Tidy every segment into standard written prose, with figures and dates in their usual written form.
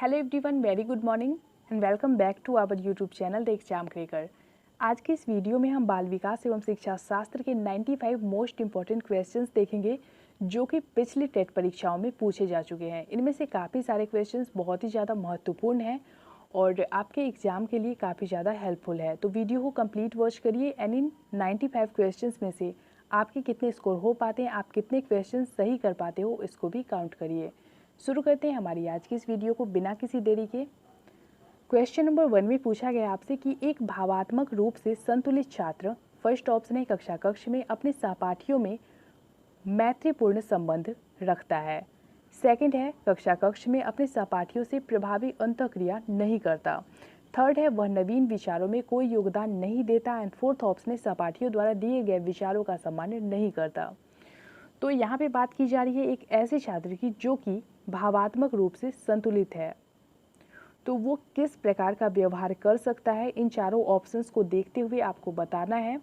Hello everyone, very good morning and welcome back to our YouTube channel the exam cracker. आज के इस video में हम बाल विकास एवं शिक्षा शास्त्र के 95 मोस्ट इंपॉर्टेंट क्वेश्चंस देखेंगे जो कि पिछली टेट परीक्षाओं में पूछे जा चुके हैं। इनमें से काफ़ी सारे क्वेश्चंस बहुत ही ज़्यादा महत्वपूर्ण हैं और आपके एग्जाम के लिए काफ़ी ज़्यादा हेल्पफुल है। तो वीडियो को कंप्लीट वॉच करिए एंड इन 95 क्वेश्चंस में से आपके कितने स्कोर हो पाते हैं, आप कितने क्वेश्चन सही कर पाते हो, इसको भी काउंट करिए। शुरू करते हैं हमारी आज की इस वीडियो को बिना किसी देरी के। क्वेश्चन नंबर 1 में पूछा गया आपसे कि एक भावात्मक रूप से संतुलित छात्र, फर्स्ट ऑप्शन है कक्षा कक्ष में अपने सहपाठियों में मैत्रीपूर्ण संबंध रखता है। सेकंड है कक्षा कक्ष में अपने सहपाठियों से प्रभावी अंतःक्रिया नहीं करता। थर्ड है वह नवीन विचारों में कोई योगदान नहीं देता। एंड फोर्थ ऑप्शन है सहपाठियों द्वारा दिए गए विचारों का सम्मान नहीं करता। तो यहाँ पे बात की जा रही है एक ऐसे छात्र की जो कि भावात्मक रूप से संतुलित है, तो वो किस प्रकार का व्यवहार कर सकता है, इन चारों ऑप्शंस को देखते हुए आपको बताना है।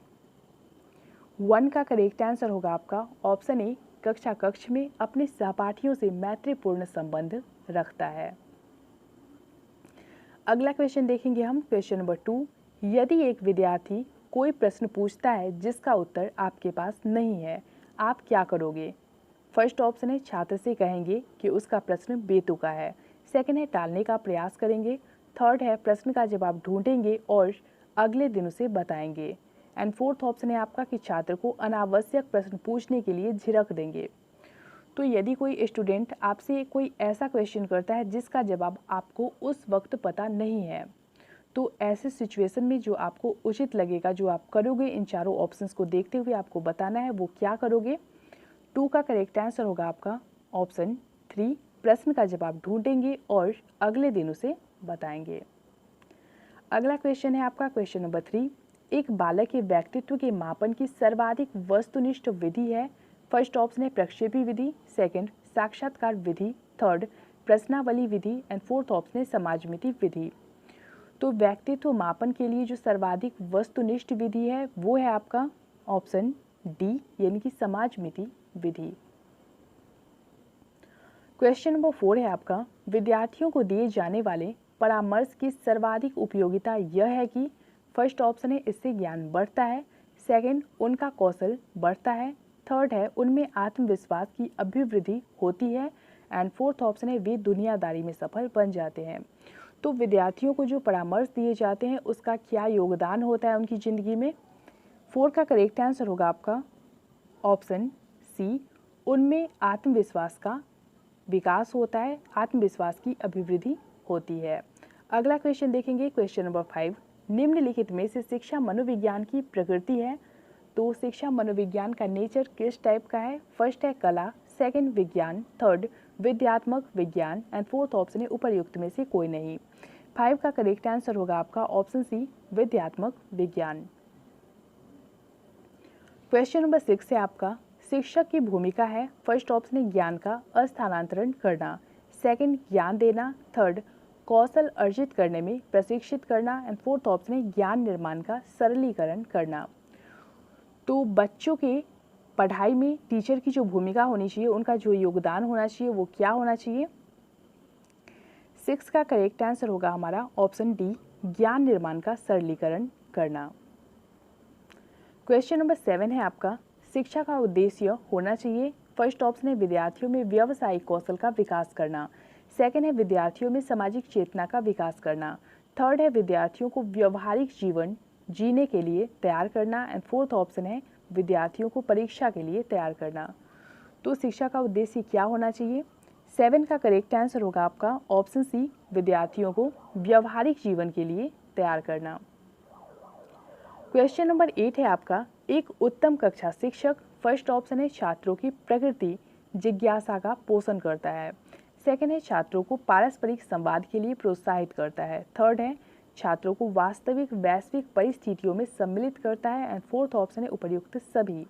1 का करेक्ट आंसर होगा आपका ऑप्शन ए, कक्षा कक्ष में अपने सहपाठियों से मैत्रीपूर्ण संबंध रखता है। अगला क्वेश्चन देखेंगे हम, क्वेश्चन नंबर 2। यदि एक विद्यार्थी कोई प्रश्न पूछता है जिसका उत्तर आपके पास नहीं है, आप क्या करोगे? फर्स्ट ऑप्शन है छात्र से कहेंगे कि उसका प्रश्न बेतुका है। सेकंड है टालने का प्रयास करेंगे। थर्ड है प्रश्न का जवाब ढूंढेंगे और अगले दिन उसे बताएंगे। एंड फोर्थ ऑप्शन है आपका कि छात्र को अनावश्यक प्रश्न पूछने के लिए झिड़क देंगे। तो यदि कोई स्टूडेंट आपसे कोई ऐसा क्वेश्चन करता है जिसका जवाब आपको उस वक्त पता नहीं है, तो ऐसे सिचुएशन में जो आपको उचित लगेगा, जो आप करोगे, इन चारों ऑप्शंस को देखते हुए आपको बताना है वो क्या करोगे। 2 का करेक्ट आंसर होगा आपका ऑप्शन 3, प्रश्न का जवाब ढूंढेंगे और अगले दिन उसे बताएंगे। अगला क्वेश्चन है आपका क्वेश्चन नंबर 3। एक बालक के व्यक्तित्व के मापन की सर्वाधिक वस्तुनिष्ठ विधि है। फर्स्ट ऑप्शन है प्रक्षेपी विधि, सेकंड साक्षात्कार विधि, थर्ड प्रश्नावली विधि एंड फोर्थ ऑप्शन है समाजमिति विधि। तो व्यक्तित्व मापन के लिए जो सर्वाधिक वस्तुनिष्ठ विधि है वो है आपका ऑप्शन डी, यानी कि समाजमिति विधि। क्वेश्चन नंबर 4 है आपका, विद्यार्थियों को दिए जाने वाले परामर्श की सर्वाधिक उपयोगिता यह है कि फर्स्ट ऑप्शन है इससे ज्ञान बढ़ता है, सेकंड उनका कौशल बढ़ता है, थर्ड है उनमें आत्मविश्वास की अभिवृद्धि होती है एंड फोर्थ ऑप्शन है वे दुनियादारी में सफल बन जाते हैं। तो विद्यार्थियों को जो परामर्श दिए जाते हैं उसका क्या योगदान होता है उनकी ज़िंदगी में। 4 का करेक्ट आंसर होगा आपका ऑप्शन सी, उनमें आत्मविश्वास का विकास होता है, आत्मविश्वास की अभिवृद्धि होती है। अगला क्वेश्चन देखेंगे, क्वेश्चन नंबर 5। निम्नलिखित में से शिक्षा मनोविज्ञान की प्रकृति है। तो शिक्षा मनोविज्ञान का नेचर किस टाइप का है? फर्स्ट है कला, सेकंड विज्ञान, थर्ड विद्यात्मक विज्ञान एंड फोर्थ ऑप्शन है उपर्युक्त में से कोई नहीं। 5 का करेक्ट आंसर होगा आपका ऑप्शन सी, विद्यात्मक विज्ञान। क्वेश्चन नंबर 6 है आपका, शिक्षक की भूमिका है। फर्स्ट ऑप्शन है ज्ञान का स्थानांतरण करना, सेकंड ज्ञान देना, थर्ड कौशल अर्जित करने में प्रशिक्षित करना एंड फोर्थ ऑप्शन है ज्ञान निर्माण का सरलीकरण करना। तो बच्चों के पढ़ाई में टीचर की जो भूमिका होनी चाहिए, उनका जो योगदान होना चाहिए वो क्या होना चाहिए? 6 का करेक्ट आंसर होगा हमारा ऑप्शन डी, ज्ञान निर्माण का सरलीकरण करना। क्वेश्चन नंबर 7 है आपका, शिक्षा का उद्देश्य होना चाहिए। फर्स्ट ऑप्शन है विद्यार्थियों में व्यावसायिक कौशल का विकास करना, सेकंड है विद्यार्थियों में सामाजिक चेतना का विकास करना, थर्ड है विद्यार्थियों को व्यवहारिक जीवन जीने के लिए तैयार करना एंड फोर्थ ऑप्शन है विद्यार्थियों को परीक्षा के लिए तैयार करना। तो शिक्षा का उद्देश्य क्या होना चाहिए? 7 का करेक्ट आंसर होगा आपका ऑप्शन सी, विद्यार्थियों को व्यवहारिक जीवन के लिए तैयार करना। क्वेश्चन नंबर 8 है आपका, एक उत्तम कक्षा शिक्षक, फर्स्ट ऑप्शन है छात्रों की प्रकृति जिज्ञासा का पोषण करता है, सेकंड है छात्रों को पारस्परिक संवाद के लिए प्रोत्साहित करता है, थर्ड है छात्रों को वास्तविक वैश्विक परिस्थितियों में सम्मिलित करता है एंड फोर्थ ऑप्शन है उपर्युक्त सभी।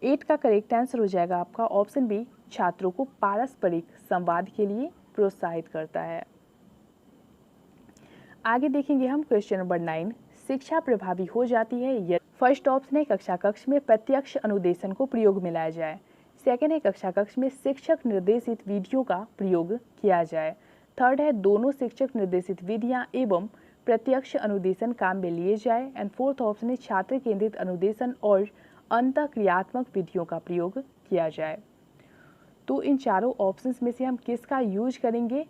8 का करेक्ट आंसर हो जाएगा आपका ऑप्शन बी, छात्रों को पारस्परिक संवाद के लिए प्रोत्साहित करता है। आगे देखेंगे हम क्वेश्चन नंबर 9। शिक्षा प्रभावी हो जाती है यदि फर्स्ट ऑप्शन है कक्षा कक्ष में प्रत्यक्ष अनुदेशन को प्रयोग में लाया जाए, सेकेंड है कक्षा कक्ष में शिक्षक निर्देशित विधियों का प्रयोग किया जाए, थर्ड है दोनों शिक्षक निर्देशित विधियां एवं प्रत्यक्ष अनुदेशन काम में लिए जाए। एंड फोर्थ ऑप्शन है छात्र केंद्रित अनुदेशन और अंतःक्रियात्मक विधियों का प्रयोग किया जाए। तो इन चारों ऑप्शंस में से हम किसका यूज करेंगे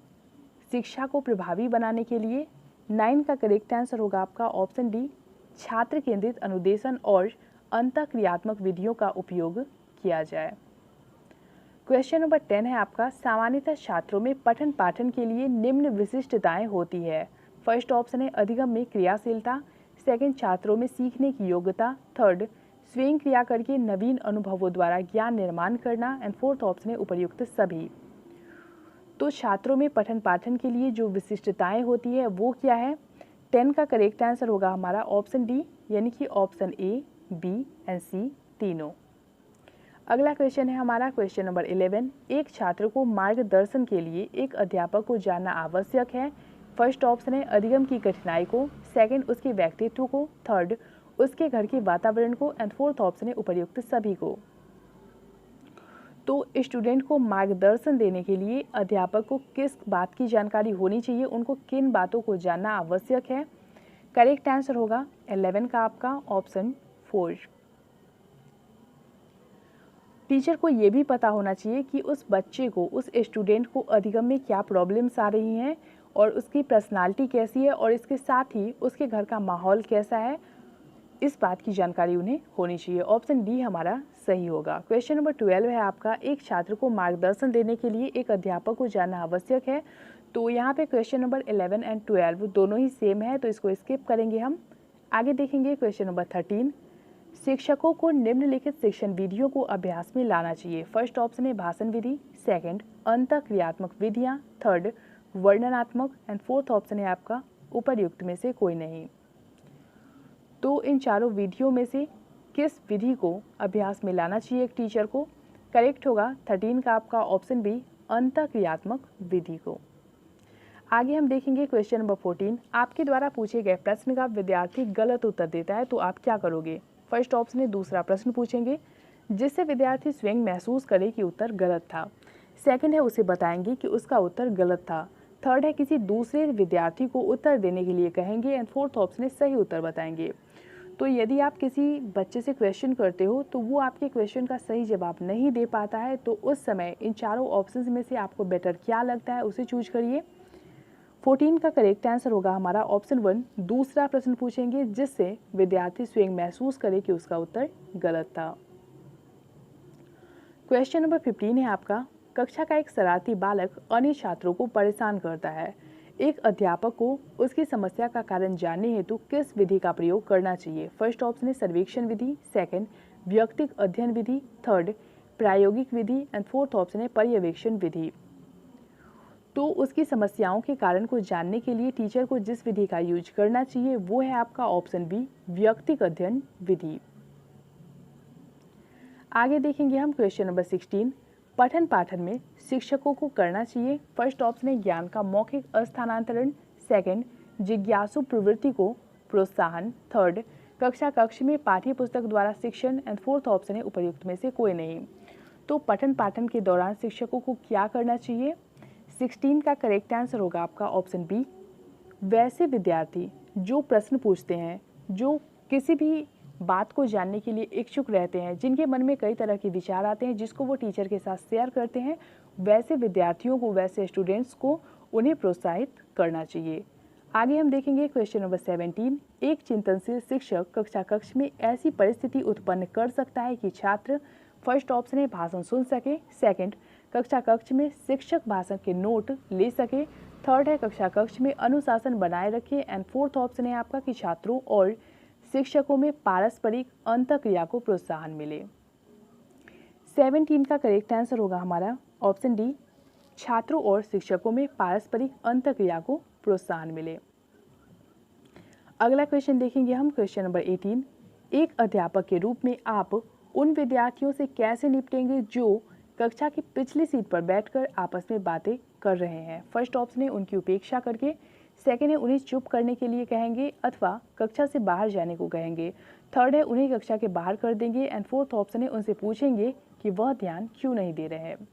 शिक्षा को प्रभावी बनाने के लिए? 9 का करेक्ट आंसर होगा आपका ऑप्शन डी, छात्र केंद्रित अनुदेशन और अंतःक्रियात्मक विधियों का उपयोग किया जाए। क्वेश्चन नंबर 10 है आपका, सामान्यतः छात्रों में पठन पाठन के लिए निम्न विशिष्टताएं होती है। फर्स्ट ऑप्शन है अधिगम में क्रियाशीलता, सेकंड छात्रों में सीखने की योग्यता, थर्ड स्वयं क्रिया करके नवीन अनुभवों द्वारा ज्ञान निर्माण करना, एंड फोर्थ ऑप्शन है उपर्युक्त सभी। तो छात्रों में पठन पाठन के लिए जो विशिष्टताएं होती है वो क्या है? 10 का करेक्ट आंसर होगा हमारा ऑप्शन डी, यानी कि ऑप्शन ए, बी एंड सी तीनों। अगला क्वेश्चन है हमारा क्वेश्चन नंबर 11, एक छात्र को मार्गदर्शन के लिए एक अध्यापक को जानना आवश्यक है। फर्स्ट ऑप्शन है अधिगम की कठिनाई को, सेकंड उसके व्यक्तित्व को, थर्ड उसके घर के वातावरण को, एंड फोर्थ ऑप्शन है उपर्युक्त सभी को। तो स्टूडेंट को मार्गदर्शन देने के लिए अध्यापक को किस बात की जानकारी होनी चाहिए, उनको किन बातों को जानना आवश्यक है? करेक्ट आंसर होगा 11 का आपका ऑप्शन 4। टीचर को ये भी पता होना चाहिए कि उस बच्चे को, उस स्टूडेंट को अधिगम में क्या प्रॉब्लम्स आ रही हैं और उसकी पर्सनालिटी कैसी है और इसके साथ ही उसके घर का माहौल कैसा है, इस बात की जानकारी उन्हें होनी चाहिए। ऑप्शन डी हमारा सही होगा। क्वेश्चन नंबर 12 है आपका, एक छात्र को मार्गदर्शन देने के लिए एक अध्यापक को जानना आवश्यक है। तो यहाँ पे क्वेश्चन नंबर 11 एंड 12 दोनों ही सेम है, तो इसको स्किप करेंगे हम। आगे देखेंगे क्वेश्चन नंबर 13, शिक्षकों को निम्नलिखित शिक्षण विधियों को अभ्यास में लाना चाहिए। फर्स्ट ऑप्शन है भाषण विधि, सेकंड अंतःक्रियात्मक विधियां, थर्ड वर्णनात्मक, एंड फोर्थ ऑप्शन है आपका उपर्युक्त में से कोई नहीं। तो इन चारों विधियों में से किस विधि को अभ्यास में लाना चाहिए एक टीचर को? करेक्ट होगा 13 का आपका ऑप्शन बी, अंतःक्रियात्मक विधि को। आगे हम देखेंगे क्वेश्चन नंबर 14, आपके द्वारा पूछे गए प्रश्न का विद्यार्थी गलत उत्तर देता है तो आप क्या करोगे? फर्स्ट ऑप्शन है दूसरा प्रश्न पूछेंगे जिससे विद्यार्थी स्वयं महसूस करे कि उत्तर गलत था, सेकंड है उसे बताएंगे कि उसका उत्तर गलत था, थर्ड है किसी दूसरे विद्यार्थी को उत्तर देने के लिए कहेंगे, एंड फोर्थ ऑप्शन है सही उत्तर बताएंगे। तो यदि आप किसी बच्चे से क्वेश्चन करते हो तो वो आपके क्वेश्चन का सही जवाब नहीं दे पाता है, तो उस समय इन चारों ऑप्शंस में से आपको बेटर क्या लगता है उसे चूज करिए। 14 का करेक्ट आंसर होगा हमारा ऑप्शन 1, दूसरा प्रश्न पूछेंगे जिससे विद्यार्थी स्वयं महसूस करे कि उसका उत्तर गलत था। क्वेश्चन नंबर 15 है आपका, कक्षा का एक शरारती बालक अन्य छात्रों को परेशान करता है। एक अध्यापक को उसकी समस्या का कारण जानने हेतु किस विधि का प्रयोग करना चाहिए? फर्स्ट ऑप्शन है सर्वेक्षण विधि, सेकंड व्यक्तिगत अध्ययन विधि, थर्ड प्रायोगिक विधि, एंड फोर्थ ऑप्शन है पर्यवेक्षण विधि। तो उसकी समस्याओं के कारण को जानने के लिए टीचर को जिस विधि का यूज करना चाहिए वो है आपका ऑप्शन बी, व्यक्तिगत अध्ययन विधि। आगे देखेंगे हम क्वेश्चन नंबर 16, पठन पाठन में शिक्षकों को करना चाहिए। फर्स्ट ऑप्शन है ज्ञान का मौखिक स्थानांतरण, सेकंड जिज्ञासु प्रवृत्ति को प्रोत्साहन, थर्ड कक्षा कक्ष में पाठ्य पुस्तक द्वारा शिक्षण, एंड फोर्थ ऑप्शन है उपर्युक्त में से कोई नहीं। तो पठन पाठन के दौरान शिक्षकों को क्या करना चाहिए? 16 का करेक्ट आंसर होगा आपका ऑप्शन बी, वैसे विद्यार्थी जो प्रश्न पूछते हैं, जो किसी भी बात को जानने के लिए इच्छुक रहते हैं, जिनके मन में कई तरह के विचार आते हैं जिसको वो टीचर के साथ शेयर करते हैं, वैसे विद्यार्थियों को, वैसे स्टूडेंट्स को उन्हें प्रोत्साहित करना चाहिए। आगे हम देखेंगे क्वेश्चन नंबर 17, एक चिंतनशील शिक्षक कक्षा कक्ष में ऐसी परिस्थिति उत्पन्न कर सकता है कि छात्र, फर्स्ट ऑप्शन है भाषण सुन सके, सेकंड कक्षा कक्ष में शिक्षक भाषण के नोट ले सके, थर्ड है कक्षा कक्ष में अनुशासन बनाए रखे, एंड फोर्थ ऑप्शन है आपका कि छात्रों और शिक्षकों में पारस्परिक अंतःक्रिया को प्रोत्साहन मिले। 17 का करेक्ट आंसर होगा हमारा ऑप्शन डी, छात्रों और शिक्षकों में पारस्परिक अंतःक्रिया को प्रोत्साहन मिले। अगला क्वेश्चन देखेंगे हम क्वेश्चन नंबर 18, एक अध्यापक के रूप में आप उन विद्यार्थियों से कैसे निपटेंगे जो कक्षा की पिछली सीट पर बैठकर आपस में बातें कर रहे हैं? फर्स्ट ऑप्शन है उनकी उपेक्षा करके, सेकंड है उन्हें चुप करने के लिए कहेंगे अथवा कक्षा से बाहर जाने को कहेंगे, थर्ड है उन्हें कक्षा के बाहर कर देंगे, एंड फोर्थ ऑप्शन है उनसे पूछेंगे कि वह ध्यान क्यों नहीं दे रहे हैं।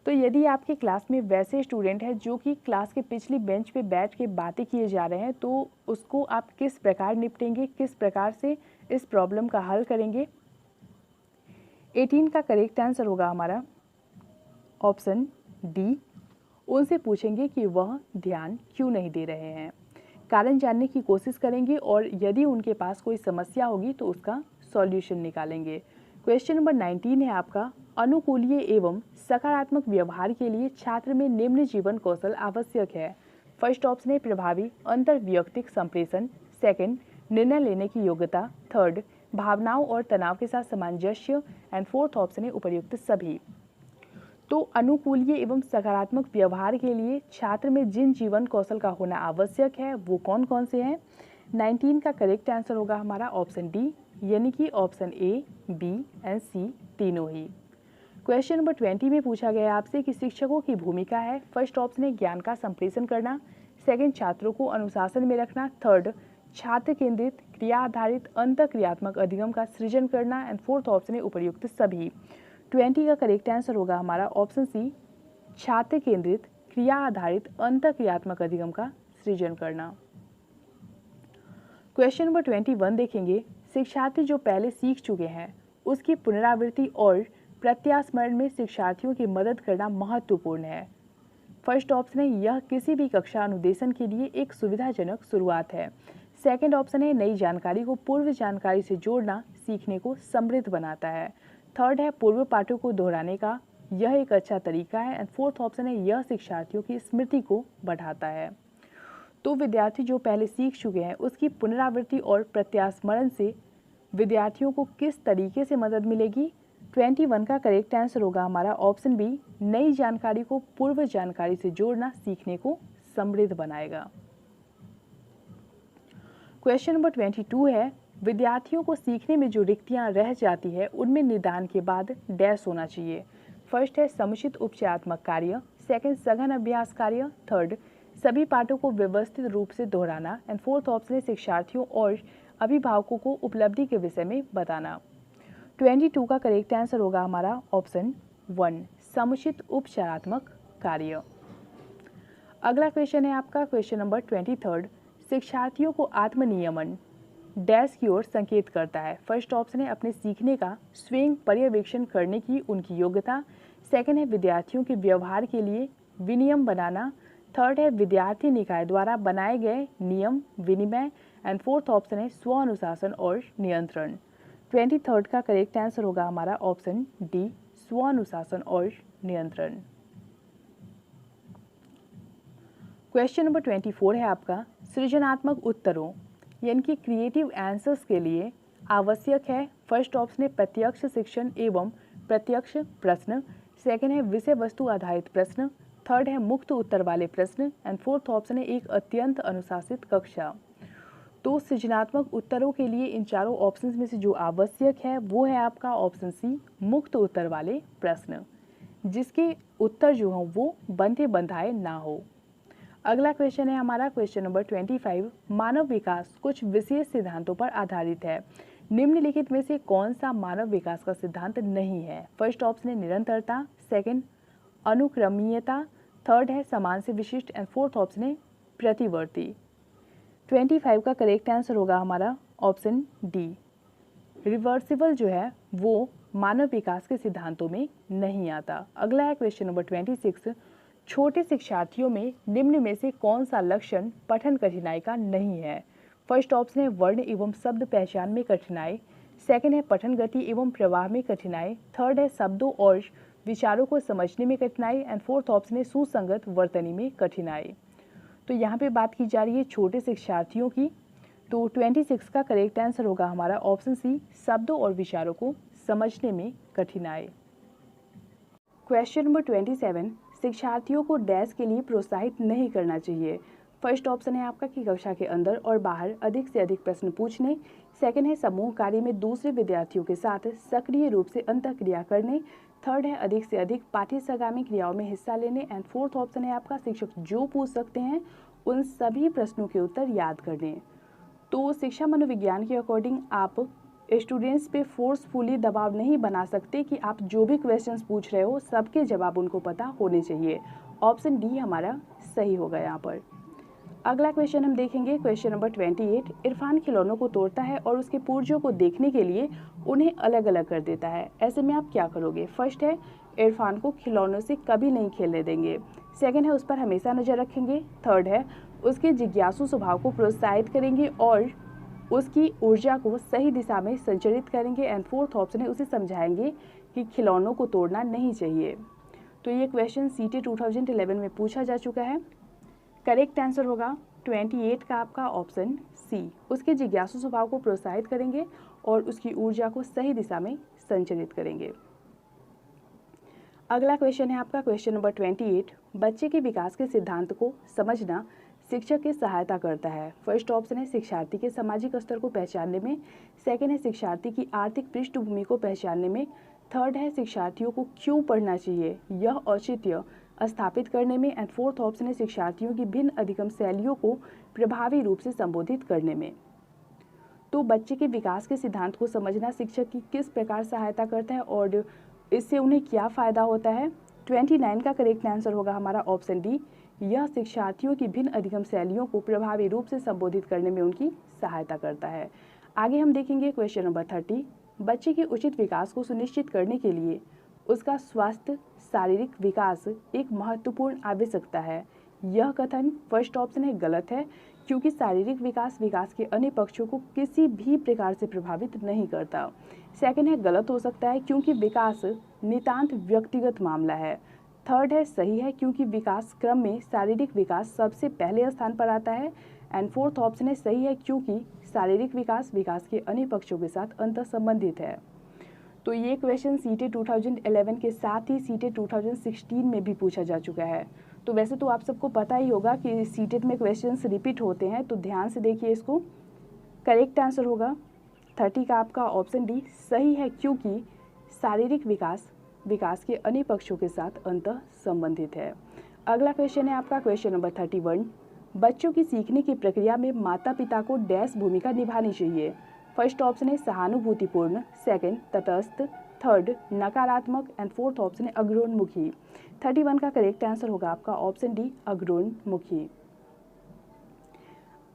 तो यदि आपकी क्लास में वैसे स्टूडेंट हैं जो कि क्लास के पिछली बेंच पे बैठ के बातें किए जा रहे हैं, तो उसको आप किस प्रकार निपटेंगे, किस प्रकार से इस प्रॉब्लम का हल करेंगे? 18 का करेक्ट आंसर होगा हमारा ऑप्शन डी। उनसे पूछेंगे कि वह ध्यान क्यों नहीं दे रहे हैं, कारण जानने की कोशिश करेंगे और यदि उनके पास कोई समस्या होगी तो उसका सॉल्यूशन निकालेंगे। क्वेश्चन नंबर 19 है आपका, अनुकूलीय एवं सकारात्मक व्यवहार के लिए छात्र में निम्न जीवन कौशल आवश्यक है। फर्स्ट ऑप्शन है प्रभावी अंतर्वैयक्तिक संप्रेषण, सेकंड निर्णय लेने की योग्यता, थर्ड भावनाओं और तनाव के साथ सामंजस्य एंड फोर्थ ऑप्शन है उपर्युक्त सभी। तो अनुकूलीय एवं सकारात्मक व्यवहार के लिए छात्र में जिन जीवन कौशल का होना आवश्यक है वो कौन कौन से हैं? 19 का करेक्ट आंसर होगा हमारा ऑप्शन डी, यानी कि ऑप्शन ए, बी एंड सी तीनों ही। क्वेश्चन नंबर 20 में पूछा गया है आपसे कि शिक्षकों की भूमिका है। फर्स्ट ऑप्शन है ज्ञान का संप्रेषण करना, सेकंड छात्रों को अनुशासन में रखना, थर्ड छात्र केंद्रित क्रिया आधारित अंतःक्रियात्मक अधिगम का सृजन करना एंड फोर्थ ऑप्शन है उपर्युक्त सभी। 20 का करेक्ट आंसर होगा हमारा ऑप्शन सी, छात्र केंद्रित क्रिया आधारित अंतःक्रियात्मक अधिगम का सृजन करना। क्वेश्चन नंबर 21 देखेंगे, शिक्षार्थी जो पहले सीख चुके हैं उसकी पुनरावृत्ति और प्रत्यास्मरण में शिक्षार्थियों की मदद करना महत्वपूर्ण है। फर्स्ट ऑप्शन है यह किसी भी कक्षा अनुदेशन के लिए एक सुविधाजनक शुरुआत है। सेकंड ऑप्शन है नई जानकारी को पूर्व जानकारी से जोड़ना सीखने को समृद्ध बनाता है। थर्ड है पूर्व पाठों को दोहराने का यह एक अच्छा तरीका है एंड फोर्थ ऑप्शन है यह शिक्षार्थियों की स्मृति को बढ़ाता है। तो विद्यार्थी जो पहले सीख चुके हैं उसकी पुनरावृत्ति और प्रत्यास्मरण से विद्यार्थियों को किस तरीके से मदद मिलेगी? 21 का करेक्ट आंसर होगा हमारा ऑप्शन बी, नई जानकारी को पूर्व जानकारी से जोड़ना सीखने को समृद्ध बनाएगा। क्वेश्चन नंबर 22 है, विद्यार्थियों को सीखने में जो रिक्तियां रह जाती है उनमें निदान के बाद डैश होना चाहिए। फर्स्ट है समुचित उपचयात्मक कार्य, सेकंड सघन अभ्यास कार्य, थर्ड सभी पाठों को व्यवस्थित रूप से दोहराना एंड फोर्थ ऑप्शन है शिक्षार्थियों और अभिभावकों को उपलब्धि के विषय में बताना। 22 का करेक्ट आंसर होगा हमारा ऑप्शन 1, समुचित उपचारात्मक कार्य। अगला क्वेश्चन है आपका क्वेश्चन नंबर 23, शिक्षार्थियों को आत्मनियमन डैश की ओर संकेत करता है। फर्स्ट ऑप्शन है अपने सीखने का स्वयं पर्यवेक्षण करने की उनकी योग्यता, सेकंड है विद्यार्थियों के व्यवहार के लिए विनियम बनाना, थर्ड है विद्यार्थी निकाय द्वारा बनाए गए नियम विनिमय एंड फोर्थ ऑप्शन है स्व अनुशासन और नियंत्रण। 23 का करेक्ट आंसर होगा हमारा ऑप्शन डी, स्व अनुशासन और नियंत्रण। क्वेश्चन नंबर 24 है आपका, सृजनात्मक उत्तरों यानी कि क्रिएटिव आंसर्स के लिए आवश्यक है। फर्स्ट ऑप्शन है प्रत्यक्ष शिक्षण एवं प्रत्यक्ष प्रश्न, सेकंड है विषय वस्तु आधारित प्रश्न, थर्ड है मुक्त उत्तर वाले प्रश्न एंड फोर्थ ऑप्शन है एक अत्यंत अनुशासित कक्षा। तो सृजनात्मक उत्तरों के लिए इन चारों ऑप्शंस में से जो आवश्यक है वो है आपका ऑप्शन सी, मुक्त उत्तर वाले प्रश्न, जिसके उत्तर जो हों वो बंधे बंधाए ना हो। अगला क्वेश्चन है हमारा क्वेश्चन नंबर 25, मानव विकास कुछ विशेष सिद्धांतों पर आधारित है। निम्नलिखित में से कौन सा मानव विकास का सिद्धांत नहीं है? फर्स्ट ऑप्शन है निरंतरता, सेकंड अनुक्रमीयता, थर्ड है समान से विशिष्ट एंड फोर्थ ऑप्शन है प्रतिवर्ती। 25 का करेक्ट आंसर होगा हमारा ऑप्शन डी, रिवर्सिबल जो है वो मानव विकास के सिद्धांतों में नहीं आता। अगला है क्वेश्चन नंबर 26, छोटे शिक्षार्थियों में निम्न में से कौन सा लक्षण पठन कठिनाई का नहीं है? फर्स्ट ऑप्शन है वर्ण एवं शब्द पहचान में कठिनाई, सेकंड है पठन गति एवं प्रवाह में कठिनाई, थर्ड है शब्दों और विचारों को समझने में कठिनाई एंड फोर्थ ऑप्शन है सुसंगत वर्तनी में कठिनाई। तो यहाँ पे बात की जा रही है छोटे शिक्षार्थियों की। तो 26 का करेक्ट आंसर होगा हमारा ऑप्शन सी, शब्दों और विचारों को समझने में कठिनाई। क्वेश्चन नंबर 27, शिक्षार्थियों को डैश के लिए प्रोत्साहित नहीं करना चाहिए। फर्स्ट ऑप्शन है आपका कि कक्षा के अंदर और बाहर अधिक से अधिक प्रश्न पूछने, सेकंड है समूह कार्य में दूसरे विद्यार्थियों के साथ सक्रिय रूप से अंतःक्रिया करने, थर्ड है अधिक से अधिक पाठ्यसगामी क्रियाओं में हिस्सा लेने एंड फोर्थ ऑप्शन है आपका शिक्षक जो पूछ सकते हैं उन सभी प्रश्नों के उत्तर याद करने। तो शिक्षा मनोविज्ञान के अकॉर्डिंग आप स्टूडेंट्स पे फोर्सफुली दबाव नहीं बना सकते कि आप जो भी क्वेश्चंस पूछ रहे हो सबके जवाब उनको पता होने चाहिए। ऑप्शन डी हमारा सही होगा यहाँ पर। अगला क्वेश्चन हम देखेंगे, क्वेश्चन नंबर 28। इरफान खिलौनों को तोड़ता है और उसके पुर्जों को देखने के लिए उन्हें अलग अलग कर देता है, ऐसे में आप क्या करोगे? फर्स्ट है, इरफान को खिलौनों से कभी नहीं खेलने देंगे। सेकंड है, उस पर हमेशा नज़र रखेंगे। थर्ड है, उसके जिज्ञासु स्वभाव को प्रोत्साहित करेंगे और उसकी ऊर्जा को सही दिशा में संचारित करेंगे। एंड फोर्थ ऑप्शन है, उसे समझाएंगे कि खिलौनों को तोड़ना नहीं चाहिए। तो ये क्वेश्चन सीटी 2011 में पूछा जा चुका है। करेक्ट आंसर होगा 28 का आपका ऑप्शन सी, उसके जिज्ञासु स्वभाव को प्रोत्साहित करेंगे और उसकी ऊर्जा को सही दिशा में संचारित करेंगे। अगला क्वेश्चन है आपका क्वेश्चन नंबर 28। बच्चे के विकास के सिद्धांत को समझना शिक्षक की सहायता करता है। फर्स्ट ऑप्शन है, शिक्षार्थी के सामाजिक स्तर को पहचानने में। सेकंड है, शिक्षार्थी की आर्थिक पृष्ठभूमि को पहचानने में। थर्ड है, शिक्षार्थियों को क्यों पढ़ना चाहिए, यह औचित्य स्थापित करने में। एंड फोर्थ ऑप्शन है, शिक्षार्थियों की भिन्न अधिगम शैलियों को प्रभावी रूप से संबोधित करने में। तो बच्चे के विकास के सिद्धांत को समझना शिक्षक की किस प्रकार सहायता करता है और इससे उन्हें क्या फ़ायदा होता है? 29 का करेक्ट आंसर होगा हमारा ऑप्शन डी, यह शिक्षार्थियों की भिन्न अधिगम शैलियों को प्रभावी रूप से संबोधित करने में उनकी सहायता करता है। आगे हम देखेंगे क्वेश्चन नंबर 30। बच्चे के उचित विकास को सुनिश्चित करने के लिए उसका स्वास्थ्य शारीरिक विकास एक महत्वपूर्ण आवश्यकता है। यह कथन फर्स्ट ऑप्शन है गलत है, क्योंकि शारीरिक विकास विकास के अन्य पक्षों को किसी भी प्रकार से प्रभावित नहीं करता। सेकंड है गलत हो सकता है, क्योंकि विकास नितांत व्यक्तिगत मामला है। थर्ड है सही है, क्योंकि विकास क्रम में शारीरिक विकास सबसे पहले स्थान पर आता है। एंड फोर्थ ऑप्शन है सही है, क्योंकि शारीरिक विकास विकास के अन्य पक्षों के साथ अंतर संबंधित है। तो ये क्वेश्चन सीटे 2011 के साथ ही सीटे 2016 में भी पूछा जा चुका है। तो वैसे तो आप सबको पता ही होगा कि सीटेट में क्वेश्चंस रिपीट होते हैं, तो ध्यान से देखिए इसको। करेक्ट आंसर होगा 30 का आपका ऑप्शन डी सही है, क्योंकि शारीरिक विकास विकास के अन्य पक्षों के साथ अंतः संबंधित है। अगला क्वेश्चन है आपका क्वेश्चन नंबर 31। बच्चों की सीखने की प्रक्रिया में माता पिता को डैश भूमिका निभानी चाहिए। फर्स्ट ऑप्शन है सहानुभूतिपूर्ण, सेकंड तटस्थ, थर्ड नकारात्मक एंड फोर्थ ऑप्शन है अग्रोन्मुखी। 31 का करेक्ट आंसर होगा आपका ऑप्शन डी अग्रोन्मुखी।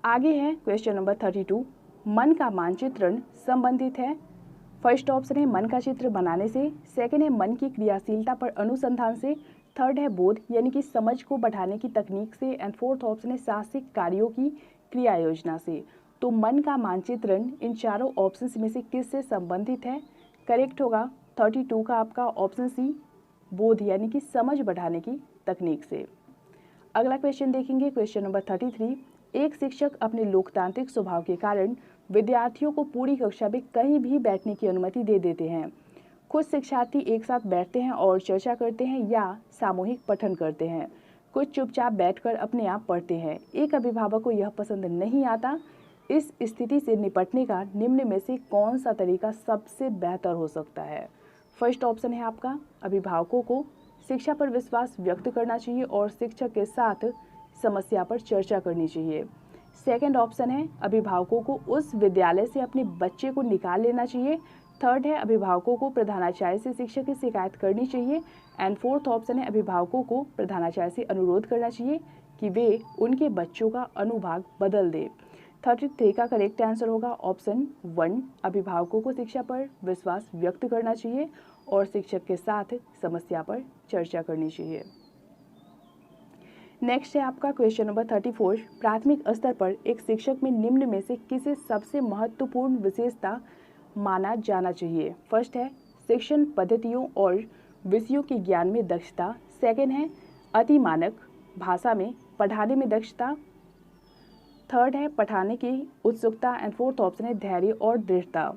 आगे है क्वेश्चन नंबर 32। मन का मानचित्रण संबंधित है। फर्स्ट ऑप्शन है मन का चित्र बनाने से, सेकंड है मन की क्रियाशीलता पर अनुसंधान से, थर्ड है बोध यानी कि समझ को बढ़ाने की तकनीक से, एंड फोर्थ ऑप्शन है साहसिक कार्यों की क्रिया योजना से। तो मन का मानचित्रण इन चारों ऑप्शंस में से किससे संबंधित है? करेक्ट होगा 32 का आपका ऑप्शन सी, बोध यानी कि समझ बढ़ाने की तकनीक से। अगला क्वेश्चन देखेंगे क्वेश्चन नंबर 33। एक शिक्षक अपने लोकतांत्रिक स्वभाव के कारण विद्यार्थियों को पूरी कक्षा में कहीं भी बैठने की अनुमति दे देते हैं। कुछ शिक्षार्थी एक साथ बैठते हैं और चर्चा करते हैं या सामूहिक पठन करते हैं। कुछ चुपचाप बैठकर अपने आप पढ़ते हैं। एक अभिभावक को यह पसंद नहीं आता। इस स्थिति से निपटने का निम्न में से कौन सा तरीका सबसे बेहतर हो सकता है? फर्स्ट ऑप्शन है आपका अभिभावकों को शिक्षा पर विश्वास व्यक्त करना चाहिए और शिक्षक के साथ समस्या पर चर्चा करनी चाहिए। सेकंड ऑप्शन है अभिभावकों को उस विद्यालय से अपने बच्चे को निकाल लेना चाहिए। थर्ड है अभिभावकों को प्रधानाचार्य से शिक्षक की शिकायत करनी चाहिए। एंड फोर्थ ऑप्शन है अभिभावकों को प्रधानाचार्य से अनुरोध करना चाहिए कि वे उनके बच्चों का अनुभाग बदल दे। 33 का करेक्ट आंसर होगा ऑप्शन 1, अभिभावकों को शिक्षा पर विश्वास व्यक्त करना चाहिए और शिक्षक के साथ समस्या पर चर्चा करनी चाहिए। नेक्स्ट है आपका क्वेश्चन नंबर 34। प्राथमिक स्तर पर एक शिक्षक में निम्न में से किसे सबसे महत्वपूर्ण विशेषता माना जाना चाहिए? फर्स्ट है शिक्षण पद्धतियों और विषयों के ज्ञान में दक्षता, सेकंड है अति मानक भाषा में पढ़ाने में दक्षता, थर्ड है पढ़ाने की उत्सुकता, एंड फोर्थ ऑप्शन है धैर्य और दृढ़ता।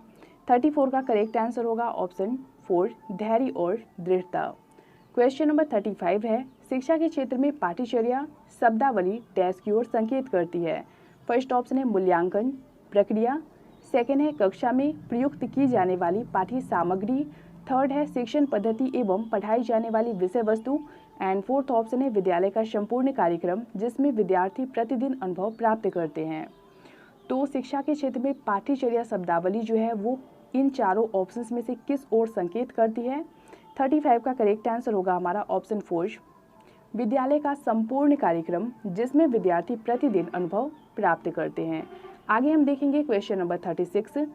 34 का करेक्ट आंसर होगा ऑप्शन 4, धैर्य और दृढ़ता। क्वेश्चन नंबर 35 है शिक्षा के क्षेत्र में पाठ्यचर्या शब्दावली डैश की ओर संकेत करती है। फर्स्ट ऑप्शन है मूल्यांकन प्रक्रिया, सेकंड है कक्षा में प्रयुक्त की जाने वाली पाठ्य सामग्री, थर्ड है शिक्षण पद्धति एवं पढ़ाई जाने वाली विषय वस्तु, एंड फोर्थ ऑप्शन है विद्यालय का संपूर्ण कार्यक्रम जिसमें विद्यार्थी प्रतिदिन अनुभव प्राप्त करते हैं। तो शिक्षा के क्षेत्र में पाठ्यचर्या शब्दावली जो है वो इन चारों ऑप्शंस में से किस ओर संकेत करती है? 35 का करेक्ट आंसर होगा हमारा ऑप्शन 4, विद्यालय का संपूर्ण कार्यक्रम जिसमें विद्यार्थी प्रतिदिन अनुभव प्राप्त करते हैं। आगे हम देखेंगे क्वेश्चन नंबर 36,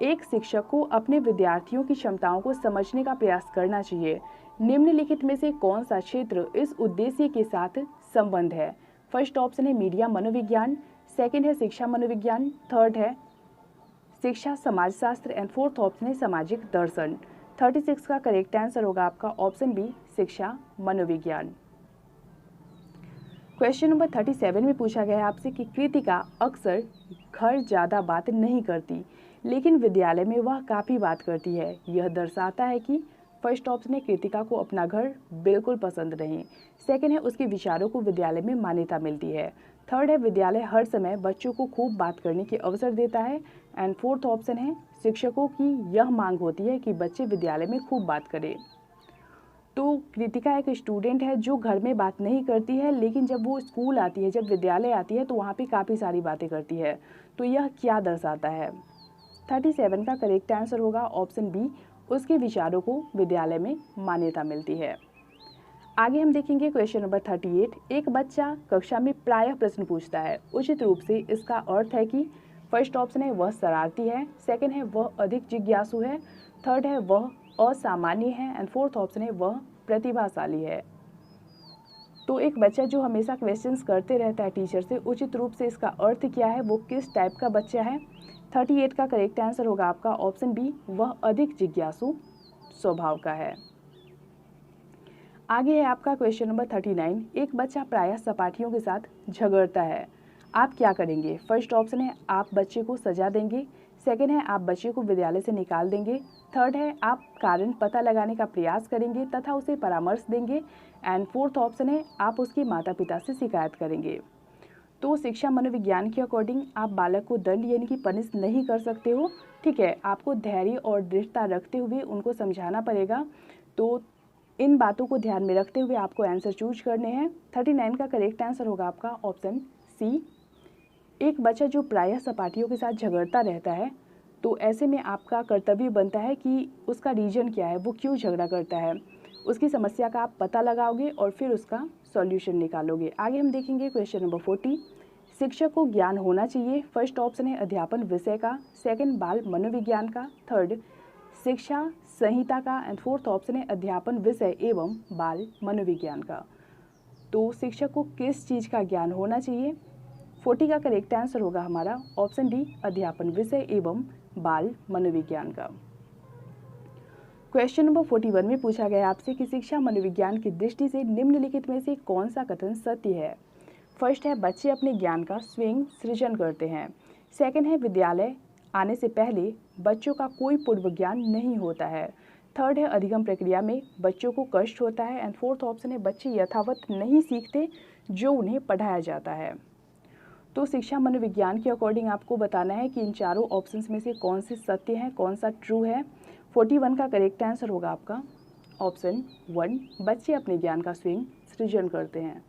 एक शिक्षक को अपने विद्यार्थियों की क्षमताओं को समझने का प्रयास करना चाहिए। निम्नलिखित में से कौन सा क्षेत्र इस उद्देश्य के साथ संबंध है? फर्स्ट ऑप्शन है मीडिया मनोविज्ञान, सेकंड है शिक्षा मनोविज्ञान, थर्ड है शिक्षा समाजशास्त्र एंड फोर्थ ऑप्शन है सामाजिक दर्शन। 36 का करेक्ट आंसर होगा आपका ऑप्शन बी, शिक्षा मनोविज्ञान। क्वेश्चन नंबर 37 में पूछा गया है आपसे कि कृतिका अक्सर घर ज़्यादा बात नहीं करती लेकिन विद्यालय में वह काफ़ी बात करती है। यह दर्शाता है कि फर्स्ट ऑप्शन है कृतिका को अपना घर बिल्कुल पसंद नहीं, सेकंड है उसके विचारों को विद्यालय में मान्यता मिलती है, थर्ड है विद्यालय हर समय बच्चों को खूब बात करने के अवसर देता है, एंड फोर्थ ऑप्शन है शिक्षकों की यह मांग होती है कि बच्चे विद्यालय में खूब बात करें। तो कृतिका एक स्टूडेंट है जो घर में बात नहीं करती है लेकिन जब वो स्कूल आती है, जब विद्यालय आती है तो वहाँ पे काफ़ी सारी बातें करती है। तो यह क्या दर्शाता है? 37 का करेक्ट आंसर होगा ऑप्शन बी, उसके विचारों को विद्यालय में मान्यता मिलती है। आगे हम देखेंगे क्वेश्चन नंबर 38, एक बच्चा कक्षा में प्रायः प्रश्न पूछता है, उचित रूप से इसका अर्थ है कि फर्स्ट ऑप्शन है वह शरारती है, सेकंड है वह अधिक जिज्ञासु है, थर्ड है वह असामान्य है, एंड फोर्थ ऑप्शन है वह प्रतिभाशाली है। तो एक बच्चा जो हमेशा क्वेश्चंस करते रहता है टीचर से, उचित रूप से इसका अर्थ क्या है, वो किस टाइप का बच्चा है? 38 का करेक्ट आंसर होगा आपका ऑप्शन बी, वह अधिक जिज्ञासु स्वभाव का है। आगे है आपका क्वेश्चन नंबर 39, एक बच्चा प्रायः सहपाठियों के साथ झगड़ता है, आप क्या करेंगे? फर्स्ट ऑप्शन है आप बच्चे को सजा देंगे, सेकंड है आप बच्चे को विद्यालय से निकाल देंगे, थर्ड है आप कारण पता लगाने का प्रयास करेंगे तथा उसे परामर्श देंगे, एंड फोर्थ ऑप्शन है आप उसके माता पिता से शिकायत करेंगे। तो शिक्षा मनोविज्ञान के अकॉर्डिंग आप बालक को दंड यानी कि पनिश नहीं कर सकते हो, ठीक है, आपको धैर्य और दृढ़ता रखते हुए उनको समझाना पड़ेगा। तो इन बातों को ध्यान में रखते हुए आपको आंसर चूज करने हैं। 39 का करेक्ट आंसर होगा आपका ऑप्शन सी, एक बच्चा जो प्रायः सहपाठियों के साथ झगड़ता रहता है, तो ऐसे में आपका कर्तव्य बनता है कि उसका रीजन क्या है, वो क्यों झगड़ा करता है, उसकी समस्या का आप पता लगाओगे और फिर उसका सॉल्यूशन निकालोगे। आगे हम देखेंगे क्वेश्चन नंबर 40, शिक्षक को ज्ञान होना चाहिए। फर्स्ट ऑप्शन है अध्यापन विषय का, सेकंड बाल मनोविज्ञान का, थर्ड शिक्षा संहिता का, एंड फोर्थ ऑप्शन है अध्यापन विषय एवं बाल मनोविज्ञान का। तो शिक्षक को किस चीज़ का ज्ञान होना चाहिए? 40 का करेक्ट आंसर होगा हमारा ऑप्शन डी, अध्यापन विषय एवं बाल मनोविज्ञान का। क्वेश्चन नंबर 41 में पूछा गया आपसे कि शिक्षा मनोविज्ञान की दृष्टि से निम्नलिखित में से कौन सा कथन सत्य है? फर्स्ट है बच्चे अपने ज्ञान का स्वयं सृजन करते हैं, सेकंड है विद्यालय आने से पहले बच्चों का कोई पूर्व ज्ञान नहीं होता है, थर्ड है अधिगम प्रक्रिया में बच्चों को कष्ट होता है, एंड फोर्थ ऑप्शन है बच्चे यथावत नहीं सीखते जो उन्हें पढ़ाया जाता है। तो शिक्षा मनोविज्ञान के अकॉर्डिंग आपको बताना है कि इन चारों ऑप्शंस में से कौन से सत्य हैं, कौन सा ट्रू है। 41 का करेक्ट आंसर होगा आपका ऑप्शन 1, बच्चे अपने ज्ञान का स्वयं सृजन करते हैं।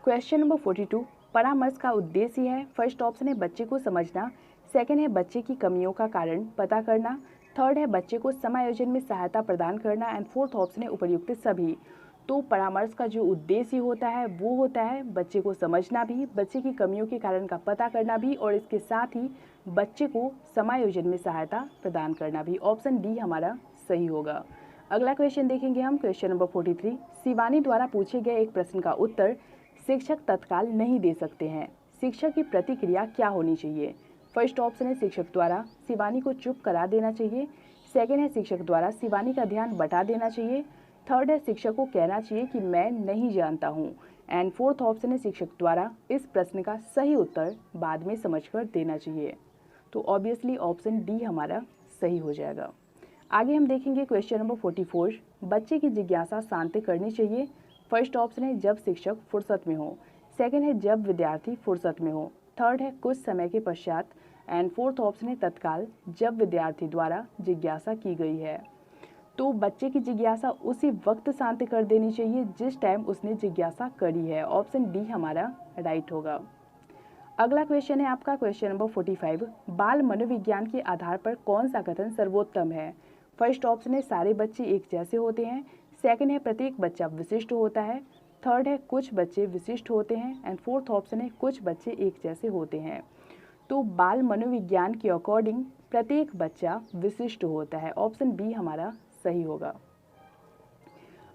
क्वेश्चन नंबर 42, परामर्श का उद्देश्य है। फर्स्ट ऑप्शन है बच्चे को समझना, सेकंड है बच्चे की कमियों का कारण पता करना, थर्ड है बच्चे को समायोजन में सहायता प्रदान करना, एंड फोर्थ ऑप्शन है उपर्युक्त सभी। तो परामर्श का जो उद्देश्य होता है वो होता है बच्चे को समझना भी, बच्चे की कमियों के कारण का पता करना भी, और इसके साथ ही बच्चे को समायोजन में सहायता प्रदान करना भी। ऑप्शन डी हमारा सही होगा। अगला क्वेश्चन देखेंगे हम, क्वेश्चन नंबर 43, शिवानी द्वारा पूछे गए एक प्रश्न का उत्तर शिक्षक तत्काल नहीं दे सकते हैं, शिक्षक की प्रतिक्रिया क्या होनी चाहिए? फर्स्ट ऑप्शन है शिक्षक द्वारा शिवानी को चुप करा देना चाहिए, सेकंड है शिक्षक द्वारा शिवानी का ध्यान बटा देना चाहिए, थर्ड है शिक्षक को कहना चाहिए कि मैं नहीं जानता हूँ, एंड फोर्थ ऑप्शन है शिक्षक द्वारा इस प्रश्न का सही उत्तर बाद में समझकर देना चाहिए। तो ऑब्वियसली ऑप्शन डी हमारा सही हो जाएगा। आगे हम देखेंगे क्वेश्चन नंबर 44, बच्चे की जिज्ञासा शांत करनी चाहिए। फर्स्ट ऑप्शन है जब शिक्षक फुर्सत में हो, सेकंड है जब विद्यार्थी फुर्सत में हो, थर्ड है कुछ समय के पश्चात, एंड फोर्थ ऑप्शन है तत्काल जब विद्यार्थी द्वारा जिज्ञासा की गई है। तो बच्चे की जिज्ञासा उसी वक्त शांत कर देनी चाहिए जिस टाइम उसने जिज्ञासा करी है। ऑप्शन डी हमारा राइट होगा। अगला क्वेश्चन है आपका क्वेश्चन नंबर 45। बाल मनोविज्ञान के आधार पर कौन सा कथन सर्वोत्तम है? फर्स्ट ऑप्शन है सारे बच्चे एक जैसे होते हैं, सेकंड है प्रत्येक बच्चा विशिष्ट होता है, थर्ड है कुछ बच्चे विशिष्ट होते हैं एंड फोर्थ ऑप्शन है कुछ बच्चे एक जैसे होते हैं। तो बाल मनोविज्ञान के अकॉर्डिंग प्रत्येक बच्चा विशिष्ट होता है, ऑप्शन बी हमारा सही होगा।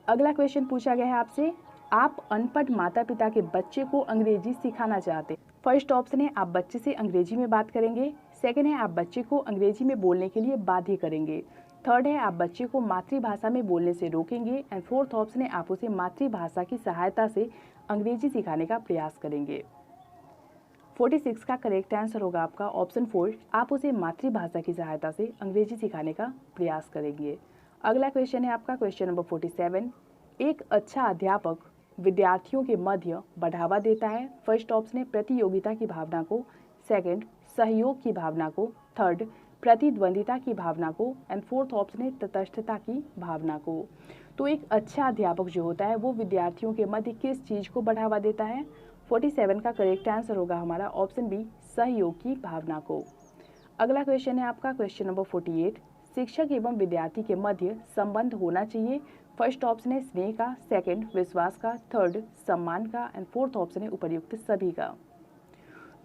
अगला क्वेश्चन पूछा गया है आपसे, आप अनपढ़ माता पिता के बच्चे को अंग्रेजी सिखाना चाहते हैं। फर्स्ट ऑप्शन है आप बच्चे से अंग्रेजी में बात करेंगे, सेकंड है आप बच्चे को अंग्रेजी में बोलने के लिए बाध्य करेंगे, थर्ड है आप बच्चे को मातृभाषा में बोलने से रोकेंगे एंड फोर्थ ऑप्शन है आप उसे मातृभाषा की सहायता से अंग्रेजी सिखाने का प्रयास करेंगे। 46 का करेक्ट आंसर होगा आपका ऑप्शन 4, आप उसे मातृभाषा की सहायता से अंग्रेजी सिखाने का प्रयास करेंगे। अगला क्वेश्चन है आपका क्वेश्चन नंबर 47। एक अच्छा अध्यापक विद्यार्थियों के मध्य बढ़ावा देता है। फर्स्ट ऑप्शन है प्रतियोगिता की भावना को, सेकंड सहयोग की भावना को, थर्ड प्रतिद्वंदिता की भावना को एंड फोर्थ ऑप्शन है तटस्थता की भावना को। तो एक अच्छा अध्यापक जो होता है वो विद्यार्थियों के मध्य किस चीज़ को बढ़ावा देता है? 47 का करेक्ट आंसर होगा हमारा ऑप्शन बी, सहयोग की भावना को। अगला क्वेश्चन है आपका क्वेश्चन नंबर 48। शिक्षक एवं विद्यार्थी के मध्य संबंध होना चाहिए। फर्स्ट ऑप्शन है स्नेह का, सेकंड विश्वास का, थर्ड सम्मान का एंड फोर्थ ऑप्शन है उपर्युक्त सभी का।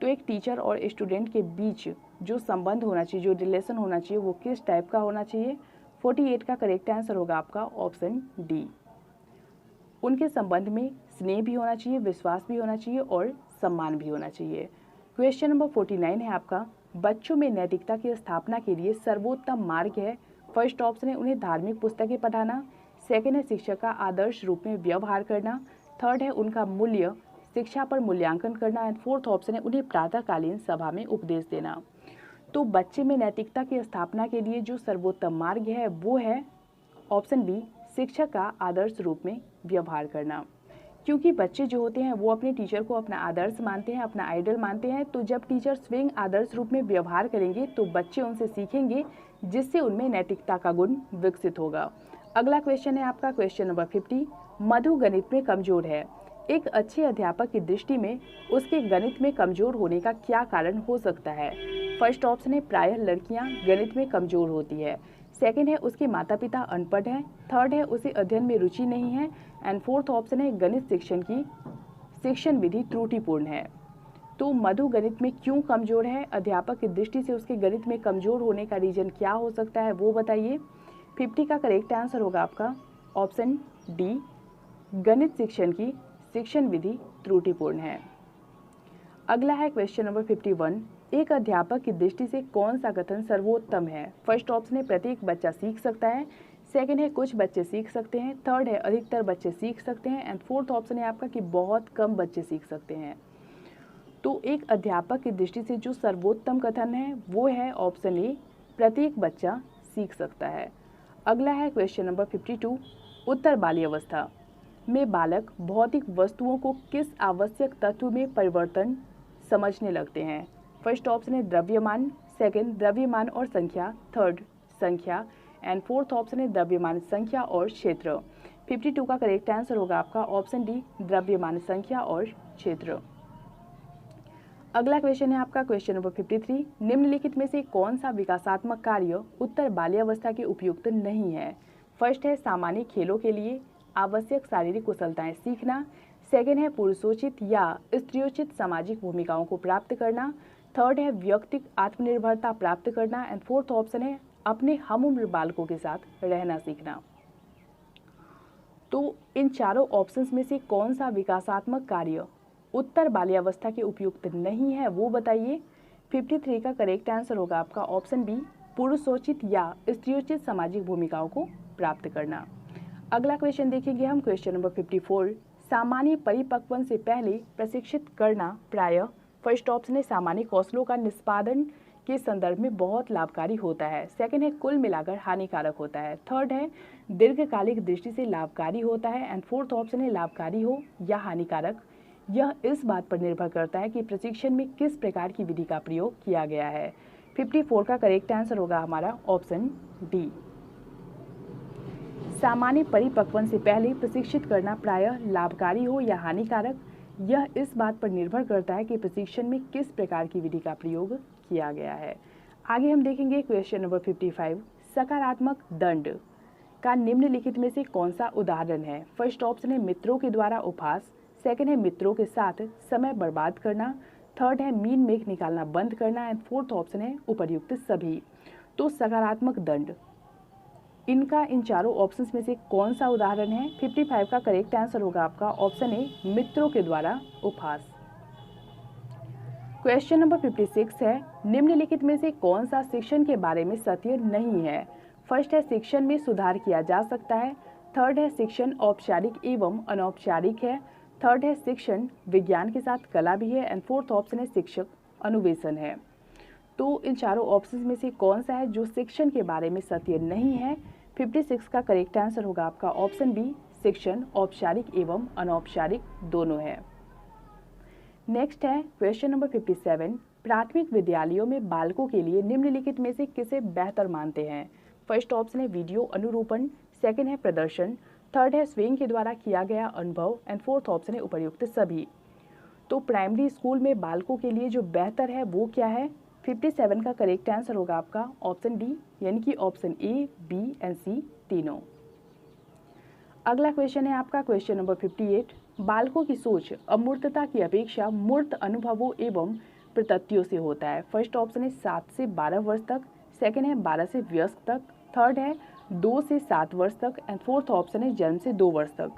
तो एक टीचर और स्टूडेंट के बीच जो संबंध होना चाहिए, जो रिलेशन होना चाहिए, वो किस टाइप का होना चाहिए? 48 का करेक्ट आंसर होगा आपका ऑप्शन डी। उनके संबंध में स्नेह भी होना चाहिए, विश्वास भी होना चाहिए और सम्मान भी होना चाहिए। क्वेश्चन नंबर 49 है आपका, बच्चों में नैतिकता की स्थापना के लिए सर्वोत्तम मार्ग है। फर्स्ट ऑप्शन है उन्हें धार्मिक पुस्तकें पढ़ाना, सेकंड है शिक्षक का आदर्श रूप में व्यवहार करना, थर्ड है उनका मूल्य शिक्षा पर मूल्यांकन करना एंड फोर्थ ऑप्शन है उन्हें प्रातःकालीन सभा में उपदेश देना। तो बच्चे में नैतिकता की स्थापना के लिए जो सर्वोत्तम मार्ग है वो है ऑप्शन बी, शिक्षक का आदर्श रूप में व्यवहार करना। क्योंकि बच्चे जो होते हैं वो अपने टीचर को अपना आदर्श मानते हैं, अपना आइडल मानते हैं, तो जब टीचर स्वयं आदर्श रूप में व्यवहार करेंगे तो बच्चे उनसे सीखेंगे, जिससे उनमें नैतिकता का गुण विकसित होगा। अगला क्वेश्चन है आपका क्वेश्चन नंबर 50। मधु गणित में कमजोर है। एक अच्छे अध्यापक की दृष्टि में उसके गणित में कमजोर होने का क्या कारण हो सकता है? फर्स्ट ऑप्शन है प्रायः लड़कियां गणित में कमजोर होती है, सेकंड है उसके माता पिता अनपढ़ हैं, थर्ड है उसे अध्ययन में रुचि नहीं है एंड फोर्थ ऑप्शन है गणित शिक्षण विधि त्रुटिपूर्ण है। तो मधु गणित में क्यों कमजोर है? अध्यापक की दृष्टि से उसके गणित में कमजोर होने का रीजन क्या हो सकता है वो बताइए। 50 का करेक्ट आंसर होगा आपका ऑप्शन डी, गणित शिक्षण विधि त्रुटिपूर्ण है। अगला है क्वेश्चन नंबर 51। एक अध्यापक की दृष्टि से कौन सा कथन सर्वोत्तम है? फर्स्ट ऑप्शन है प्रत्येक बच्चा सीख सकता है, सेकंड है कुछ बच्चे सीख सकते हैं, थर्ड है अधिकतर बच्चे सीख सकते हैं एंड फोर्थ ऑप्शन है आपका कि बहुत कम बच्चे सीख सकते हैं। तो एक अध्यापक की दृष्टि से जो सर्वोत्तम कथन है वो है ऑप्शन ए, प्रत्येक बच्चा सीख सकता है। अगला है क्वेश्चन नंबर 52। उत्तर बाल्यावस्था में बालक भौतिक वस्तुओं को किस आवश्यक तत्व में परिवर्तन समझने लगते हैं? फर्स्ट ऑप्शन है द्रव्यमान, सेकंड द्रव्यमान और संख्या, थर्ड संख्या एंड फोर्थ ऑप्शन है द्रव्यमान संख्या और क्षेत्र। 52 का करेक्ट आंसर होगा आपका ऑप्शन डी, द्रव्यमान संख्या और क्षेत्र। अगला क्वेश्चन है आपका क्वेश्चन नंबर 53। निम्नलिखित में से कौन सा विकासात्मक कार्य उत्तर बाल्यावस्था के उपयुक्त नहीं है? फर्स्ट है सामान्य खेलों के लिए आवश्यक शारीरिक कुशलताएं सीखना, सेकंड है पुरुषोचित या स्त्रियोचित सामाजिक भूमिकाओं को प्राप्त करना, थर्ड है व्यक्तिगत आत्मनिर्भरता प्राप्त करना एंड फोर्थ ऑप्शन है अपने हमउम्र बालकों के साथ रहना सीखना। तो इन चारों ऑप्शंस में से कौन सा विकासात्मक कार्य उत्तर बाल्यावस्था के उपयुक्त नहीं है वो बताइए। 53 का करेक्ट आंसर होगा आपका ऑप्शन बी, पुरुषोचित या स्त्रियोचित सामाजिक भूमिकाओं को प्राप्त करना। अगला क्वेश्चन देखेंगे हम क्वेश्चन नंबर 54। सामान्य परिपक्वन से पहले प्रशिक्षित करना प्रायः फर्स्ट ऑप्शन है सामान्य कौशलों का निष्पादन के संदर्भ में बहुत लाभकारी होता है, सेकंड है कुल मिलाकर हानिकारक होता है, थर्ड है दीर्घकालिक दृष्टि से लाभकारी होता है एंड फोर्थ ऑप्शन है लाभकारी हो या हानिकारक। यह इस बात पर निर्भर करता है कि प्रशिक्षण में किस प्रकार की विधि का प्रयोग किया गया है। 54 का करेक्ट आंसर होगा हमारा ऑप्शन डी। सामान्य परिपक्वन से पहले प्रशिक्षित करना प्रायः लाभकारी हो या हानिकारक। यह इस बात पर निर्भर करता है कि प्रशिक्षण में किस प्रकार की विधि का प्रयोग किया गया है। आगे हम देखेंगे क्वेश्चन नंबर 55, सकारात्मक दंड का निम्नलिखित में से कौन सा उदाहरण है। फर्स्ट ऑप्शन है मित्रों के द्वारा उपहास, सेकंड है मित्रों के साथ समय बर्बाद करना, थर्ड है मीन मेघ निकालना बंद करना एंड फोर्थ ऑप्शन है उपर्युक्त सभी। तो सकारात्मक दंड, इनका इन चारों ऑप्शंस में से कौन सा उदाहरण है। 55 का करेक्ट आंसर होगा आपका ऑप्शन ए मित्रों के द्वारा उपहास। क्वेश्चन नंबर 56 है, निम्नलिखित में से कौन सा शिक्षण के बारे में सत्य नहीं है। फर्स्ट है शिक्षण में सुधार किया जा सकता है, थर्ड है शिक्षण औपचारिक एवं अनौपचारिक है, थर्ड है शिक्षण विज्ञान के साथ कला भी है एंड फोर्थ ऑप्शन है शिक्षक अनुवेशन है। तो इन चारों ऑप्शंस में से कौन सा है जो शिक्षण के बारे में सत्य नहीं है। 56 का करेक्ट आंसर होगा आपका ऑप्शन बी, शिक्षण औपचारिक एवं अनौपचारिक दोनों है। नेक्स्ट है क्वेश्चन नंबर 57, प्राथमिक विद्यालयों में बालकों के लिए निम्नलिखित में से किसे बेहतर मानते हैं। फर्स्ट ऑप्शन है वीडियो अनुरूपण, सेकंड है प्रदर्शन, थर्ड है स्वयं के द्वारा किया गया अनुभव एंड फोर्थ ऑप्शन है उपर्युक्त सभी। तो प्राइमरी स्कूल में बालकों के लिए जो बेहतर है वो क्या है। 57 का करेक्ट आंसर होगा आपका ऑप्शन डी, यानी कि ऑप्शन ए, बी एंड सी तीनों। अगला क्वेश्चन है आपका क्वेश्चन नंबर 58, बालकों की सोच अमूर्तता की अपेक्षा मूर्त अनुभवों एवं प्रतत्यों से होता है। फर्स्ट ऑप्शन है 7 से 12 वर्ष तक, सेकंड है 12 से वयस्क तक, थर्ड है 2 से 7 वर्ष तक एंड फोर्थ ऑप्शन है जन्म से 2 वर्ष तक।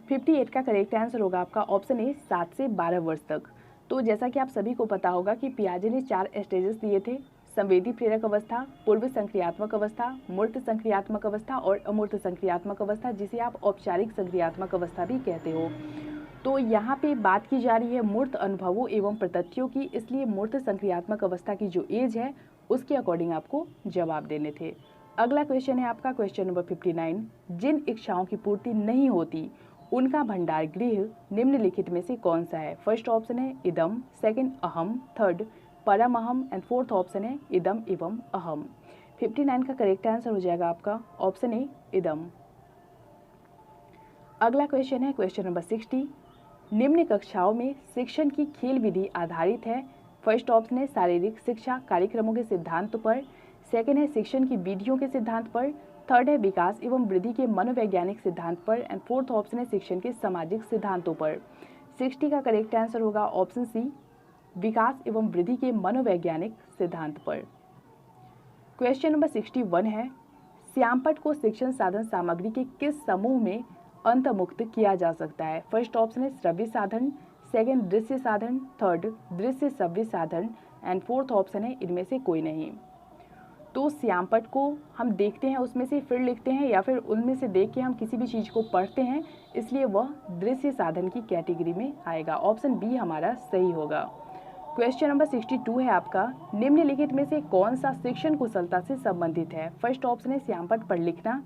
58 का करेक्ट आंसर होगा आपका ऑप्शन ए 7 से 12 वर्ष तक। तो जैसा कि आप सभी को पता होगा कि पियाजे ने 4 स्टेजेस दिए थे, संवेदी प्रेरक अवस्था, पूर्व संक्रियात्मक अवस्था, मूर्त संक्रियात्मक अवस्था और अमूर्त संक्रियात्मक अवस्था, जिसे आप औपचारिक संक्रियात्मक अवस्था भी कहते हो। तो यहाँ पे बात की जा रही है मूर्त अनुभवों एवं प्रतत्यों की, इसलिए मूर्त संक्रियात्मक अवस्था की जो एज है उसके अकॉर्डिंग आपको जवाब देने थे। अगला क्वेश्चन है आपका क्वेश्चन नंबर 59, जिन इच्छाओं की पूर्ति नहीं होती उनका भंडार गृह निम्नलिखित में से कौन सा है। फर्स्ट ऑप्शन है इदम, सेकंड अहम, थर्ड परम अहम एंड फोर्थ ऑप्शन है इदम एवं अहम। 59 का करेक्ट आंसर हो जाएगा आपका ऑप्शन ए इदम। अगला क्वेश्चन है क्वेश्चन नंबर 60, निम्न कक्षाओं में शिक्षण की खेल विधि आधारित है। फर्स्ट ऑप्शन है शारीरिक शिक्षा कार्यक्रमों के सिद्धांत पर, सेकंड है शिक्षण की विधियों के सिद्धांत पर, थर्ड है विकास एवं वृद्धि के मनोवैज्ञानिक सिद्धांत पर एंड फोर्थ ऑप्शन है शिक्षण के सामाजिक सिद्धांतों पर। 60 का करेक्ट आंसर होगा ऑप्शन सी, विकास एवं वृद्धि के मनोवैज्ञानिक सिद्धांत पर। क्वेश्चन नंबर 61 है, श्यामपट्ट को शिक्षण साधन सामग्री के किस समूह में अंतर्मुक्त किया जा सकता है। फर्स्ट ऑप्शन है श्रव्य साधन, सेकंड दृश्य साधन, थर्ड दृश्य श्रव्य साधन एंड फोर्थ ऑप्शन है इनमें से कोई नहीं। तो श्यामपट्ट को हम देखते हैं उसमें से फिर लिखते हैं या फिर उनमें से देख के हम किसी भी चीज़ को पढ़ते हैं, इसलिए वह दृश्य साधन की कैटेगरी में आएगा। ऑप्शन बी हमारा सही होगा। क्वेश्चन नंबर 62 है आपका, निम्नलिखित में से कौन सा शिक्षण कुशलता से संबंधित है। फर्स्ट ऑप्शन है श्यामपट्ट पर लिखना,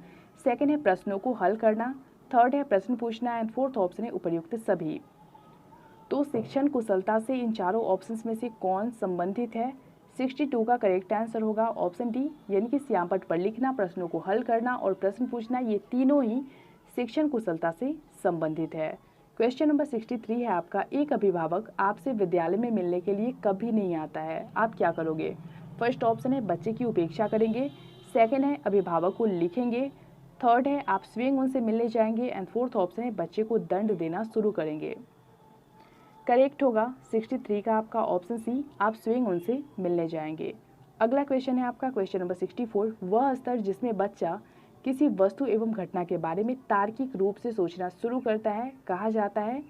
सेकंड है प्रश्नों को हल करना, थर्ड है प्रश्न पूछना एंड फोर्थ ऑप्शन है उपर्युक्त सभी। तो शिक्षण कुशलता से इन चारों ऑप्शंस में से कौन संबंधित है। 62 का करेक्ट आंसर होगा ऑप्शन डी, यानी कि श्यामपट्ट पर लिखना, प्रश्नों को हल करना और प्रश्न पूछना, ये तीनों ही शिक्षण कुशलता से संबंधित है। क्वेश्चन नंबर 63 है आपका, एक अभिभावक आपसे विद्यालय में मिलने के लिए कभी नहीं आता है, आप क्या करोगे। फर्स्ट ऑप्शन है बच्चे की उपेक्षा करेंगे, सेकंड है अभिभावक को लिखेंगे, थर्ड है आप स्वयं उनसे मिलने जाएंगे एंड फोर्थ ऑप्शन है बच्चे को दंड देना शुरू करेंगे। करेक्ट होगा 63 का आपका ऑप्शन सी, आप स्वयं उनसे मिलने जाएंगे। अगला क्वेश्चन है आपका क्वेश्चन नंबर 64, वह स्तर जिसमें बच्चा किसी वस्तु एवं घटना के बारे में तार्किक रूप से सोचना शुरू करता है कहा जाता है।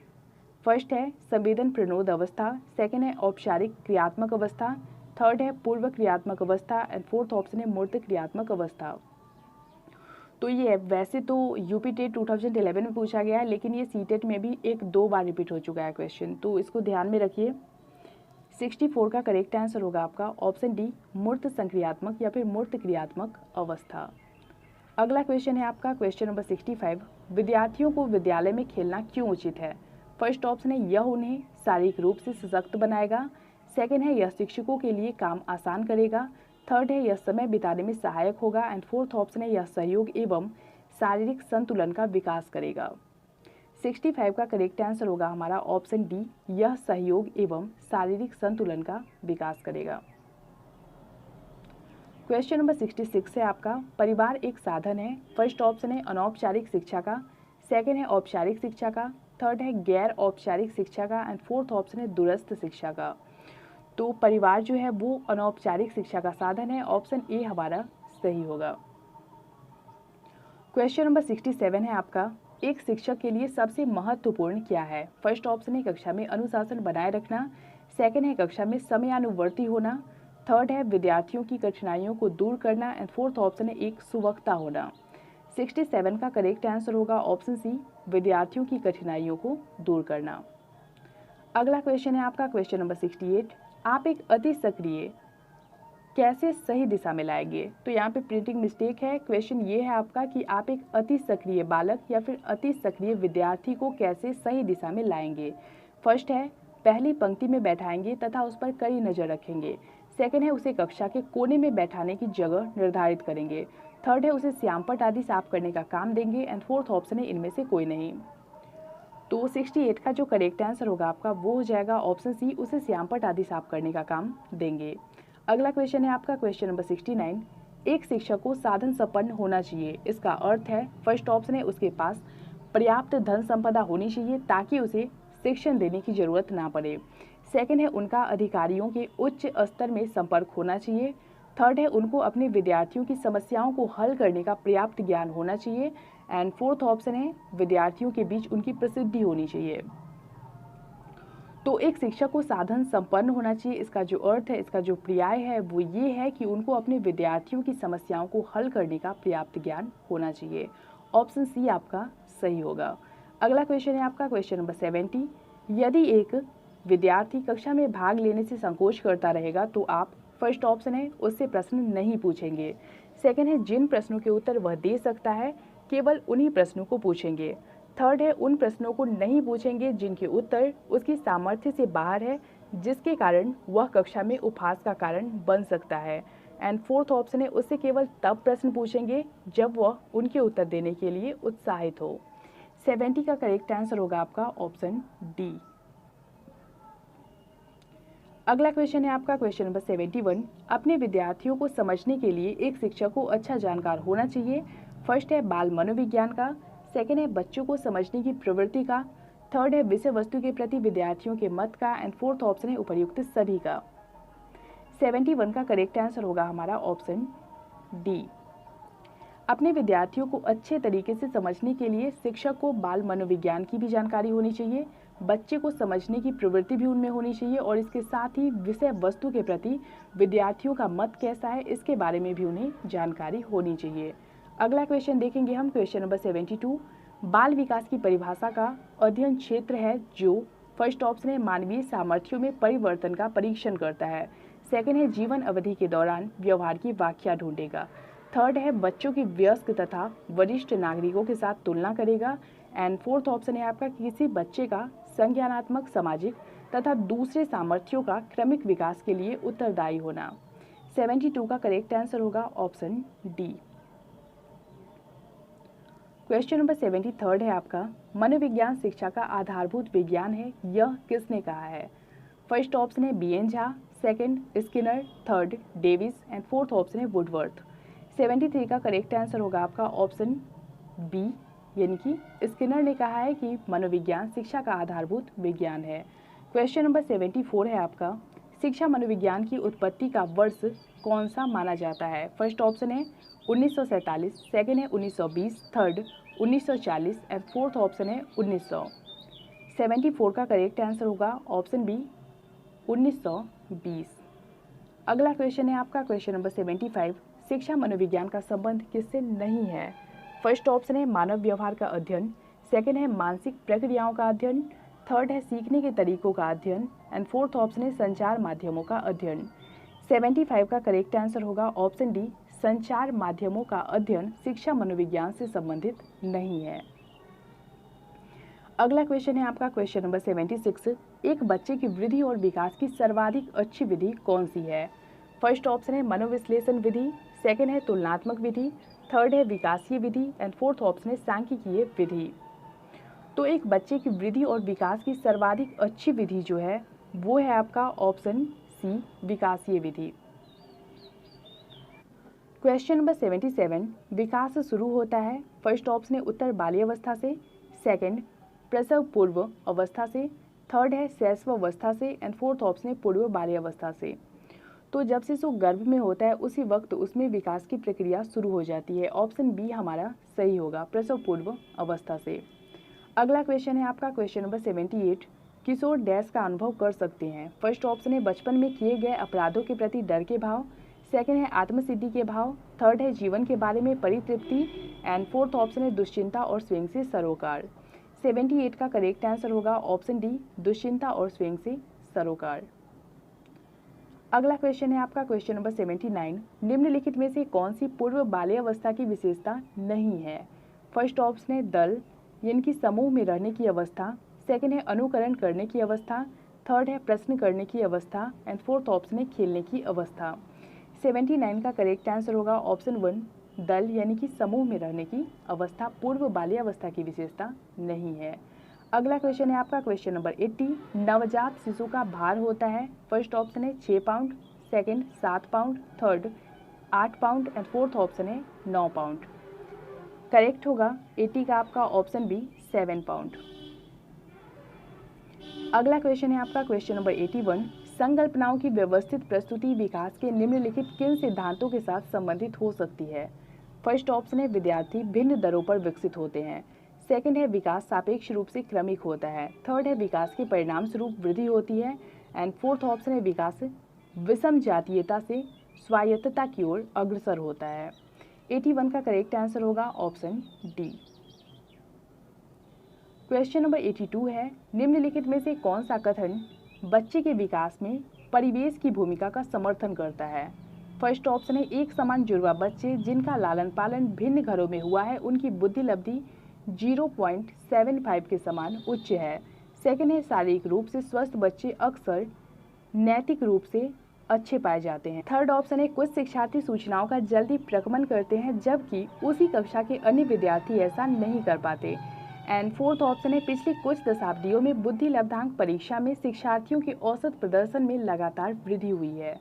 फर्स्ट है संवेदन प्रनोद अवस्था, सेकंड है औपचारिक क्रियात्मक अवस्था, थर्ड है पूर्व क्रियात्मक अवस्था एंड फोर्थ ऑप्शन है मूर्त क्रियात्मक अवस्था। तो ये वैसे तो यूपी टेट 2011 में पूछा गया है, लेकिन ये सीटेट में भी 1-2 बार रिपीट हो चुका है क्वेश्चन, तो इसको ध्यान में रखिए। 64 का करेक्ट आंसर होगा आपका ऑप्शन डी, मूर्त संक्रियात्मक या फिर मूर्त क्रियात्मक अवस्था। अगला क्वेश्चन है आपका क्वेश्चन नंबर 65, विद्यार्थियों को विद्यालय में खेलना क्यों उचित है। फर्स्ट ऑप्शन है यह उन्हें शारीरिक रूप से सशक्त बनाएगा, सेकंड है यह शिक्षकों के लिए काम आसान करेगा, थर्ड है यह समय बिताने में सहायक होगा एंड फोर्थ ऑप्शन है यह सहयोग एवं शारीरिक संतुलन का विकास करेगा। 65 का करेक्ट आंसर होगा हमारा ऑप्शन डी, यह सहयोग एवं शारीरिक संतुलन का विकास करेगा। क्वेश्चन नंबर 66 है आपका, परिवार एक साधन है। फर्स्ट ऑप्शन है अनौपचारिक शिक्षा का, सेकंड है औपचारिक शिक्षा का, थर्ड है गैर औपचारिक शिक्षा का एंड फोर्थ ऑप्शन है दूरस्थ शिक्षा का। तो परिवार जो है वो अनौपचारिक शिक्षा का साधन है, ऑप्शन ए हमारा सही होगा। क्वेश्चन नंबर 67 है आपका, एक शिक्षक के लिए सबसे महत्वपूर्ण क्या है। फर्स्ट ऑप्शन है कक्षा में अनुशासन बनाए रखना, सेकंड है कक्षा में समयानुवर्ती होना, थर्ड है विद्यार्थियों की कठिनाइयों को दूर करना एंड फोर्थ ऑप्शन है एक सुवक्ता होना। 67 का करेक्ट आंसर होगा ऑप्शन सी, विद्यार्थियों की कठिनाइयों को दूर करना। अगला क्वेश्चन है आपका क्वेश्चन नंबर 68, आप एक अति सक्रिय कैसे सही दिशा में लाएंगे। तो यहाँ पे प्रिंटिंग मिस्टेक है। क्वेश्चन ये है आपका कि आप एक अति सक्रिय बालक या फिर अति सक्रिय विद्यार्थी को कैसे सही दिशा में लाएंगे। फर्स्ट है पहली पंक्ति में बैठाएंगे तथा उस पर कड़ी नज़र रखेंगे, सेकंड है उसे कक्षा के कोने में बैठाने की जगह निर्धारित करेंगे, थर्ड है उसे श्यामपट्ट आदि साफ करने का काम देंगे एंड फोर्थ ऑप्शन है इनमें से कोई नहीं। तो 68 का जो करेक्ट आंसर होगा आपका वो हो जाएगा ऑप्शन सी, उसे श्यामपट्ट आदि साफ करने का काम देंगे। अगला क्वेश्चन है आपका क्वेश्चन नंबर 69, एक शिक्षक को साधन संपन्न होना चाहिए। इसका अर्थ है फर्स्ट ऑप्शन है उसके पास पर्याप्त धन संपदा होनी चाहिए ताकि उसे शिक्षण देने की जरूरत ना पड़े, सेकंड है उनका अधिकारियों के उच्च स्तर में संपर्क होना चाहिए, थर्ड है उनको अपने विद्यार्थियों की समस्याओं को हल करने का पर्याप्त ज्ञान होना चाहिए एंड फोर्थ ऑप्शन है विद्यार्थियों के बीच उनकी प्रसिद्धि होनी चाहिए। तो एक शिक्षक को साधन संपन्न होना चाहिए, इसका जो अर्थ है, इसका जो पर्याय है वो ये है कि उनको अपने विद्यार्थियों की समस्याओं को हल करने का पर्याप्त ज्ञान होना चाहिए, ऑप्शन सी आपका सही होगा। अगला क्वेश्चन है आपका क्वेश्चन नंबर 70, यदि एक विद्यार्थी कक्षा में भाग लेने से संकोच करता रहेगा तो आप फर्स्ट ऑप्शन है उससे प्रश्न नहीं पूछेंगे, सेकंड है जिन प्रश्नों के उत्तर वह दे सकता है केवल उन्हीं प्रश्नों को पूछेंगे, थर्ड है उन प्रश्नों को नहीं पूछेंगे जिनके उत्तर उसकी सामर्थ्य से बाहर है जिसके कारण वह कक्षा में उपहास का कारण बन सकता है एंड फोर्थ ऑप्शन है उससे केवल तब प्रश्न पूछेंगे जब वह उनके उत्तर देने के लिए उत्साहित हो। 70 का करेक्ट आंसर होगा आपका ऑप्शन डी। अगला क्वेश्चन है आपका क्वेश्चन नंबर 71, अपने विद्यार्थियों को समझने के लिए एक शिक्षक को अच्छा जानकार होना चाहिए। फर्स्ट है बाल मनोविज्ञान का, सेकंड है बच्चों को समझने की प्रवृत्ति का, थर्ड है विषय वस्तु के प्रति विद्यार्थियों के मत का एंड फोर्थ ऑप्शन है उपर्युक्त सभी का। 71 का करेक्ट आंसर होगा हमारा ऑप्शन डी। अपने विद्यार्थियों को अच्छे तरीके से समझने के लिए शिक्षक को बाल मनोविज्ञान की भी जानकारी होनी चाहिए, बच्चे को समझने की प्रवृत्ति भी उनमें होनी चाहिए और इसके साथ ही विषय वस्तु के प्रति विद्यार्थियों का मत कैसा है इसके बारे में भी उन्हें जानकारी होनी चाहिए। अगला क्वेश्चन देखेंगे हम क्वेश्चन नंबर 72, बाल विकास की परिभाषा का अध्ययन क्षेत्र है जो फर्स्ट ऑप्शन है मानवीय सामर्थ्यों में परिवर्तन का परीक्षण करता है, सेकंड है जीवन अवधि के दौरान व्यवहार की व्याख्या ढूंढेगा, थर्ड है बच्चों की वयस्क तथा वरिष्ठ नागरिकों के साथ तुलना करेगा एंड फोर्थ ऑप्शन है आपका किसी बच्चे का संज्ञानात्मक सामाजिक तथा दूसरे सामर्थ्यों का क्रमिक विकास के लिए उत्तरदायी होना। 72 का करेक्ट आंसर होगा ऑप्शन डी। क्वेश्चन नंबर 73 है आपका, मनोविज्ञान शिक्षा का आधारभूत विज्ञान है, यह किसने कहा है। फर्स्ट ऑप्शन है BN Jha, second Skinner, third Davis and fourth option है वुडवर्थ। 73 का करेक्ट आंसर होगा आपका ऑप्शन बी, यानी कि स्किनर ने कहा है कि मनोविज्ञान शिक्षा का आधारभूत विज्ञान है। क्वेश्चन नंबर 74 है आपका, शिक्षा मनोविज्ञान की उत्पत्ति का वर्ष कौन सा माना जाता है। फर्स्ट ऑप्शन है 1947, सेकंड है 1920, थर्ड 1940 एंड फोर्थ ऑप्शन है 1900। 74 का करेक्ट आंसर होगा ऑप्शन बी 1920। अगला क्वेश्चन है आपका क्वेश्चन नंबर 75, शिक्षा मनोविज्ञान का संबंध किससे नहीं है। फर्स्ट ऑप्शन है मानव व्यवहार का अध्ययन, सेकंड है मानसिक प्रक्रियाओं का अध्ययन, थर्ड है सीखने के तरीकों का अध्ययन एंड फोर्थ ऑप्शन है संचार माध्यमों का अध्ययन। 75 का करेक्ट आंसर होगा ऑप्शन डी, संचार माध्यमों का अध्ययन शिक्षा मनोविज्ञान से संबंधित नहीं है। अगला क्वेश्चन है आपका क्वेश्चन नंबर 76, एक बच्चे की वृद्धि और विकास की सर्वाधिक अच्छी विधि कौन सी है। फर्स्ट ऑप्शन है मनोविश्लेषण विधि, सेकंड है तुलनात्मक विधि, थर्ड है विकासीय विधि एंड फोर्थ ऑप्शन है सांख्यिकीय विधि। तो एक बच्चे की वृद्धि और विकास की सर्वाधिक अच्छी विधि जो है वो है आपका ऑप्शन सी, विकासीय विधि। क्वेश्चन नंबर 77, विकास शुरू होता है। फर्स्ट ऑप्शन है उत्तर बाल्यावस्था से, सेकंड प्रसव पूर्व अवस्था से, थर्ड है शैशवावस्था से एंड फोर्थ ऑप्शन है पूर्व बाल्यावस्था से। तो जब शिशु गर्भ में होता है उसी वक्त उसमें विकास की प्रक्रिया शुरू हो जाती है। ऑप्शन बी हमारा सही होगा, प्रसव पूर्व अवस्था से। अगला क्वेश्चन है आपका क्वेश्चन नंबर 78, किशोर डैश का अनुभव कर सकते हैं। फर्स्ट ऑप्शन है बचपन में किए गए अपराधों के प्रति डर के भाव, सेकंड है आत्मसिद्धि के भाव, थर्ड है जीवन के बारे में परितृप्ति एंड फोर्थ ऑप्शन है दुश्चिंता और स्वयं से सरोकार। 78 का करेक्ट आंसर होगा ऑप्शन डी, दुश्चिंता और स्वयं से सरोकार। अगला क्वेश्चन है आपका क्वेश्चन नंबर 79, निम्नलिखित में से कौन सी पूर्व बाल्यावस्था की विशेषता नहीं है। फर्स्ट ऑप्शन है दल यानी कि समूह में रहने की अवस्था, सेकंड है अनुकरण करने की अवस्था, थर्ड है प्रश्न करने की अवस्था एंड फोर्थ ऑप्शन है खेलने की अवस्था। 79 का करेक्ट आंसर होगा ऑप्शन 1, दल यानी कि समूह में रहने की अवस्था पूर्व बाल्यावस्था की विशेषता नहीं है। अगला क्वेश्चन है आपका क्वेश्चन नंबर 80, नवजात शिशु का भार होता है। फर्स्ट ऑप्शन है 6 pound, second 7 pound, third 8 pound and fourth option है 9 पाउंड। करेक्ट होगा 80 का आपका ऑप्शन बी, 7 पाउंड। अगला क्वेश्चन है आपका क्वेश्चन नंबर 81, संकल्पनाओं की व्यवस्थित प्रस्तुति विकास के निम्नलिखित किन सिद्धांतों के साथ संबंधित हो सकती है। फर्स्ट ऑप्शन है विद्यार्थी भिन्न दरों पर विकसित होते हैं, सेकंड है विकास सापेक्ष रूप से क्रमिक होता है, थर्ड है विकास के परिणाम स्वरूप वृद्धि होती है एंड फोर्थ ऑप्शन है विकास विषम जातीयता से स्वायत्तता की ओर अग्रसर होता है। 81 का करेक्ट आंसर होगा ऑप्शन डी। क्वेश्चन नंबर 82 है, निम्नलिखित में से कौन सा कथन बच्चे के विकास में परिवेश की भूमिका का समर्थन करता है। फर्स्ट ऑप्शन है एक समान जुड़वा बच्चे जिनका लालन पालन भिन्न घरों में हुआ है उनकी बुद्धि लब्धि 0.75 के समान उच्च है, सेकंड है शारीरिक रूप से स्वस्थ बच्चे अक्सर नैतिक रूप से अच्छे पाए जाते हैं, थर्ड ऑप्शन है कुछ शिक्षार्थी सूचनाओं का जल्दी प्रगमन करते हैं जबकि उसी कक्षा के अन्य विद्यार्थी ऐसा नहीं कर पाते एंड फोर्थ ऑप्शन है पिछली कुछ दशाब्दियों में बुद्धि लब्धांक परीक्षा में शिक्षार्थियों के औसत प्रदर्शन में लगातार वृद्धि हुई है।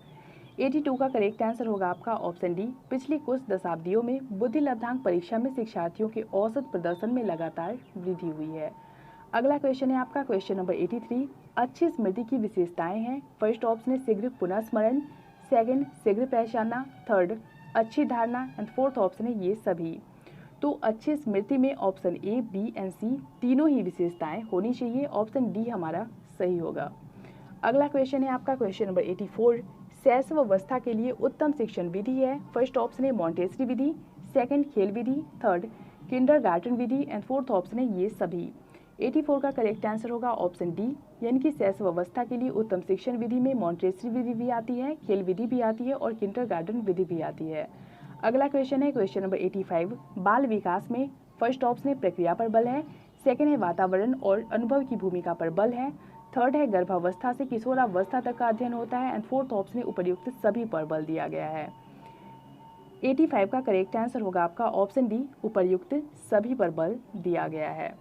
82 का करेक्ट आंसर होगा आपका ऑप्शन डी, पिछली कुछ दशाब्दियों में बुद्धि लब्धांक परीक्षा में शिक्षार्थियों के औसत प्रदर्शन में लगातार वृद्धि हुई है। अगला क्वेश्चन है आपका क्वेश्चन नंबर 83, अच्छी स्मृति की विशेषताएं हैं। फर्स्ट ऑप्शन है शीघ्र पुनः स्मरण, सेकंड शीघ्र पहचानना, थर्ड अच्छी धारणा एंड फोर्थ ऑप्शन है ये सभी। तो अच्छी स्मृति में ऑप्शन ए, बी एंड सी तीनों ही विशेषताएं होनी चाहिए, ऑप्शन डी हमारा सही होगा। अगला क्वेश्चन है आपका क्वेश्चन नंबर 84, शैशवावस्था के लिए उत्तम शिक्षण विधि है। फर्स्ट ऑप्शन है मॉन्टेसरी विधि, सेकंड खेल विधि, थर्ड किंडरगार्टन विधि एंड फोर्थ ऑप्शन है ये सभी। 84 का करेक्ट आंसर होगा ऑप्शन डी, यानी कि शैशवावस्था के लिए उत्तम शिक्षण विधि में मॉन्टेसरी विधि भी आती है, खेल विधि भी आती है और किंडरगार्टन विधि भी आती है। अगला क्वेश्चन है क्वेश्चन नंबर 85, बाल विकास में फर्स्ट ऑप्शन है प्रक्रिया पर बल है, सेकंड है वातावरण और अनुभव की भूमिका पर बल है, थर्ड है गर्भावस्था से किशोरावस्था तक का अध्ययन होता है एंड फोर्थ ऑप्शन है उपर्युक्त सभी पर बल दिया गया है। 85 का करेक्ट आंसर होगा आपका ऑप्शन डी, उपर्युक्त सभी पर बल दिया गया है।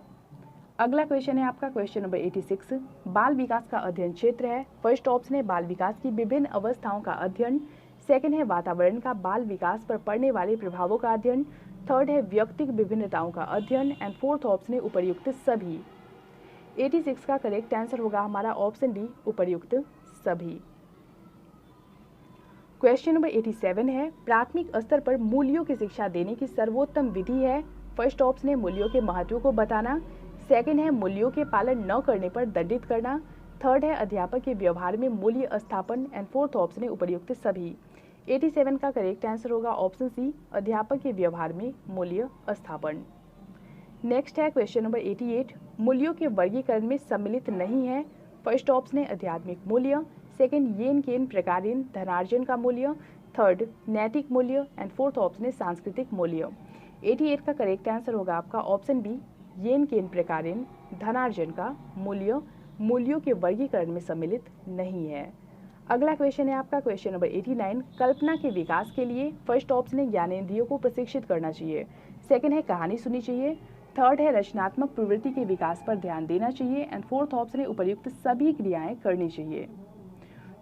अगला क्वेश्चन है आपका क्वेश्चन नंबर 86, बाल विकास का अध्ययन क्षेत्र है। फर्स्ट ऑप्शन है बाल विकास की विभिन्न अवस्थाओं का अध्ययन, सेकंड है वातावरण का बाल विकास पर पड़ने वाले प्रभावों का अध्ययन, थर्ड है व्यक्तिगत विभिन्नताओं का अध्ययन एंड फोर्थ ऑप्शन है उपर्युक्त सभी। 86 का करेक्ट आंसर होगा हमारा ऑप्शन डी, उपर्युक्त सभी। क्वेश्चन नंबर 87 है, प्राथमिक स्तर पर मूल्यों की शिक्षा देने की सर्वोत्तम विधि है। फर्स्ट ऑप्शन है मूल्यों के महत्व को बताना, सेकंड है मूल्यों के पालन न करने पर दंडित करना, थर्ड है अध्यापक के व्यवहार में मूल्य स्थापन एंड फोर्थ ऑप्शन है उपर्युक्त सभी। 87 का करेक्ट आंसर होगा ऑप्शन सी, अध्यापक के व्यवहार में मूल्य स्थापन। नेक्स्ट है क्वेश्चन नंबर 88, मूल्यों के वर्गीकरण में सम्मिलित नहीं है। फर्स्ट ऑप्शन है आध्यात्मिक मूल्य, सेकंड येन केन प्रकारेण धनार्जन का मूल्य, थर्ड नैतिक मूल्य एंड फोर्थ ऑप्शन है सांस्कृतिक मूल्य। 88 का करेक्ट आंसर होगा आपका ऑप्शन बी, येन केन प्रकारेण धनार्जन का मूल्य मूल्यों के वर्गीकरण में सम्मिलित नहीं है। अगला क्वेश्चन है आपका क्वेश्चन नंबर 89, कल्पना के विकास के लिए फर्स्ट ऑप्शन है ज्ञानेंद्रियों को प्रशिक्षित करना चाहिए, सेकंड है कहानी सुननी चाहिए, थर्ड है रचनात्मक प्रवृत्ति के विकास पर ध्यान देना चाहिए। एंड फोर्थ ऑप्शन है उपर्युक्त सभी क्रियाएं करनी चाहिए।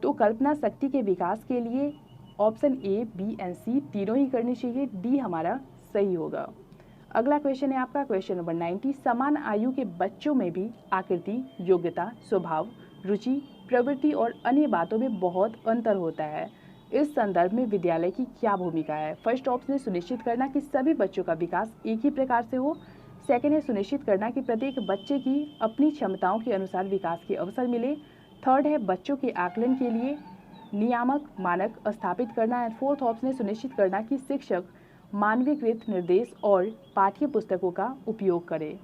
तो कल्पना शक्ति के विकास के लिए ऑप्शन ए, बी एंड सी तीनों ही करनी चाहिए। डी हमारा सही होगा। अगला क्वेश्चन है आपका क्वेश्चन नंबर 90। समान आयु के बच्चों में भी आकृति, योग्यता, स्वभाव, रुचि, प्रवृत्ति और अन्य बातों में बहुत अंतर होता है। इस संदर्भ में विद्यालय की क्या भूमिका है? फर्स्ट ऑप्शन है सुनिश्चित करना कि सभी बच्चों का विकास एक ही प्रकार से हो। सेकेंड है सुनिश्चित करना कि प्रत्येक बच्चे की अपनी क्षमताओं के अनुसार विकास के अवसर मिले। थर्ड है बच्चों के आकलन के लिए नियामक मानक स्थापित करना। एंड फोर्थ ऑप्शन है सुनिश्चित करना कि शिक्षक मानवीकृत निर्देश और पाठ्य पुस्तकों का उपयोग करें।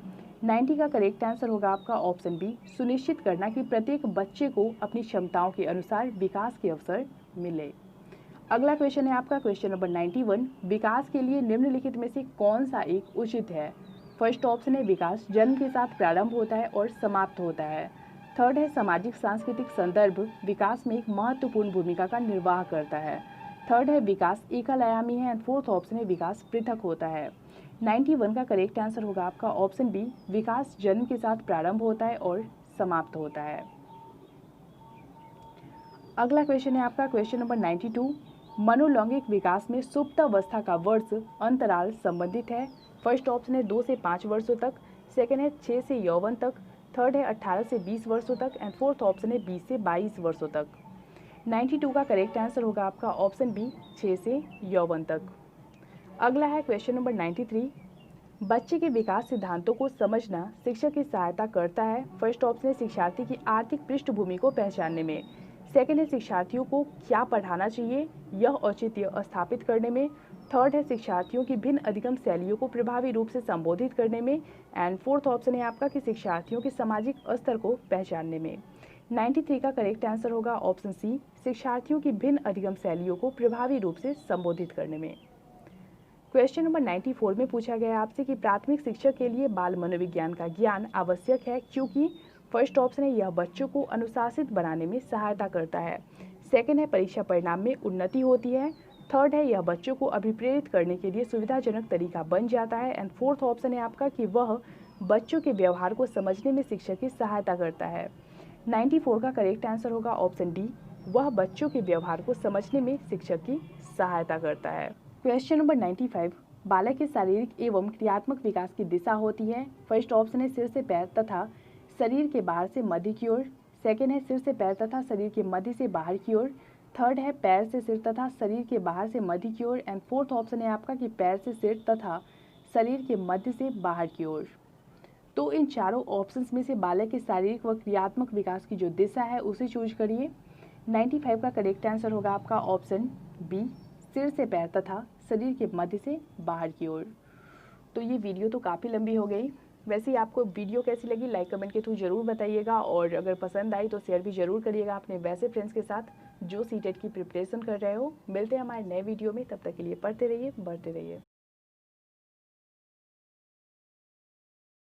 90 का करेक्ट आंसर होगा आपका ऑप्शन बी, सुनिश्चित करना कि प्रत्येक बच्चे को अपनी क्षमताओं के अनुसार विकास के अवसर मिले। अगला क्वेश्चन है आपका क्वेश्चन नंबर 91। विकास के लिए निम्नलिखित में से कौन सा एक उचित है? फर्स्ट ऑप्शन है विकास जन्म के साथ प्रारंभ होता है और समाप्त होता है। थर्ड है सामाजिक सांस्कृतिक संदर्भ विकास में एक महत्वपूर्ण भूमिका का निर्वाह करता है। थर्ड है विकास एकल आयामी है। एंड फोर्थ ऑप्शन है विकास पृथक होता है। 91 का करेक्ट आंसर होगा आपका ऑप्शन बी, विकास जन्म के साथ प्रारंभ होता है और समाप्त होता है। अगला क्वेश्चन है आपका क्वेश्चन नंबर 92। मनोलैंगिक विकास में सुप्तावस्था का वर्ष अंतराल संबंधित है। फर्स्ट ऑप्शन है 2 से 5 वर्षों तक। सेकेंड है 6 से यौवन तक। थर्ड है 18 से 20 वर्षों तक। एंड फोर्थ ऑप्शन है 20 से 22 वर्षों तक। 92 का करेक्ट आंसर होगा आपका ऑप्शन बी, 6 से यौवन तक। अगला है क्वेश्चन नंबर 93। बच्चे के विकास सिद्धांतों को समझना शिक्षक की सहायता करता है। फर्स्ट ऑप्शन है शिक्षार्थी की आर्थिक पृष्ठभूमि को पहचानने में। सेकेंड है शिक्षार्थियों को क्या पढ़ाना चाहिए, यह औचित्य स्थापित करने में। थर्ड है शिक्षार्थियों की भिन्न अधिगम शैलियों को प्रभावी रूप से संबोधित करने में। एंड फोर्थ ऑप्शन है आपका कि शिक्षार्थियों के सामाजिक स्तर को पहचानने में। 93 का करेक्ट आंसर होगा ऑप्शन सी, शिक्षार्थियों की भिन्न अधिगम शैलियों को प्रभावी रूप से संबोधित करने में। क्वेश्चन नंबर 94 में पूछा गया आपसे कि प्राथमिक शिक्षक के लिए बाल मनोविज्ञान का ज्ञान आवश्यक है क्योंकि फर्स्ट ऑप्शन है यह बच्चों को अनुशासित बनाने में सहायता करता है। सेकेंड है परीक्षा परिणाम में उन्नति होती है। थर्ड है यह बच्चों को अभिप्रेरित करने के लिए सुविधाजनक तरीका बन जाता है। एंड फोर्थ ऑप्शन है आपका कि वह बच्चों के व्यवहार को समझने में शिक्षक की सहायता करता है। 94 का करेक्ट आंसर होगा ऑप्शन डी, वह बच्चों के व्यवहार को समझने में शिक्षक की सहायता करता है। Question number 95। बालक के शारीरिक एवं क्रियात्मक विकास की दिशा होती है। फर्स्ट ऑप्शन है सिर से पैर तथा शरीर के बाहर से मध्य की ओर। सेकेंड है सिर से पैर तथा शरीर के मध्य से बाहर की ओर। थर्ड है पैर से सिर तथा शरीर के बाहर से मध्य की ओर। एंड फोर्थ ऑप्शन है आपका कि पैर से सिर तथा शरीर के मध्य से बाहर की ओर। तो इन चारों ऑप्शंस में से बालक के शारीरिक व क्रियात्मक विकास की जो दिशा है उसे चूज करिए। 95 का करेक्ट आंसर होगा आपका ऑप्शन बी, सिर से पैर तथा शरीर के मध्य से बाहर की ओर। तो ये वीडियो तो काफ़ी लंबी हो गई। वैसे ही आपको वीडियो कैसी लगी लाइक कमेंट के थ्रू जरूर बताइएगा, और अगर पसंद आई तो शेयर भी जरूर करिएगा अपने वैसे फ्रेंड्स के साथ जो सीटेट की प्रिपरेशन कर रहे हो। मिलते हैं हमारे नए वीडियो में, तब तक के लिए पढ़ते रहिए, बढ़ते रहिए।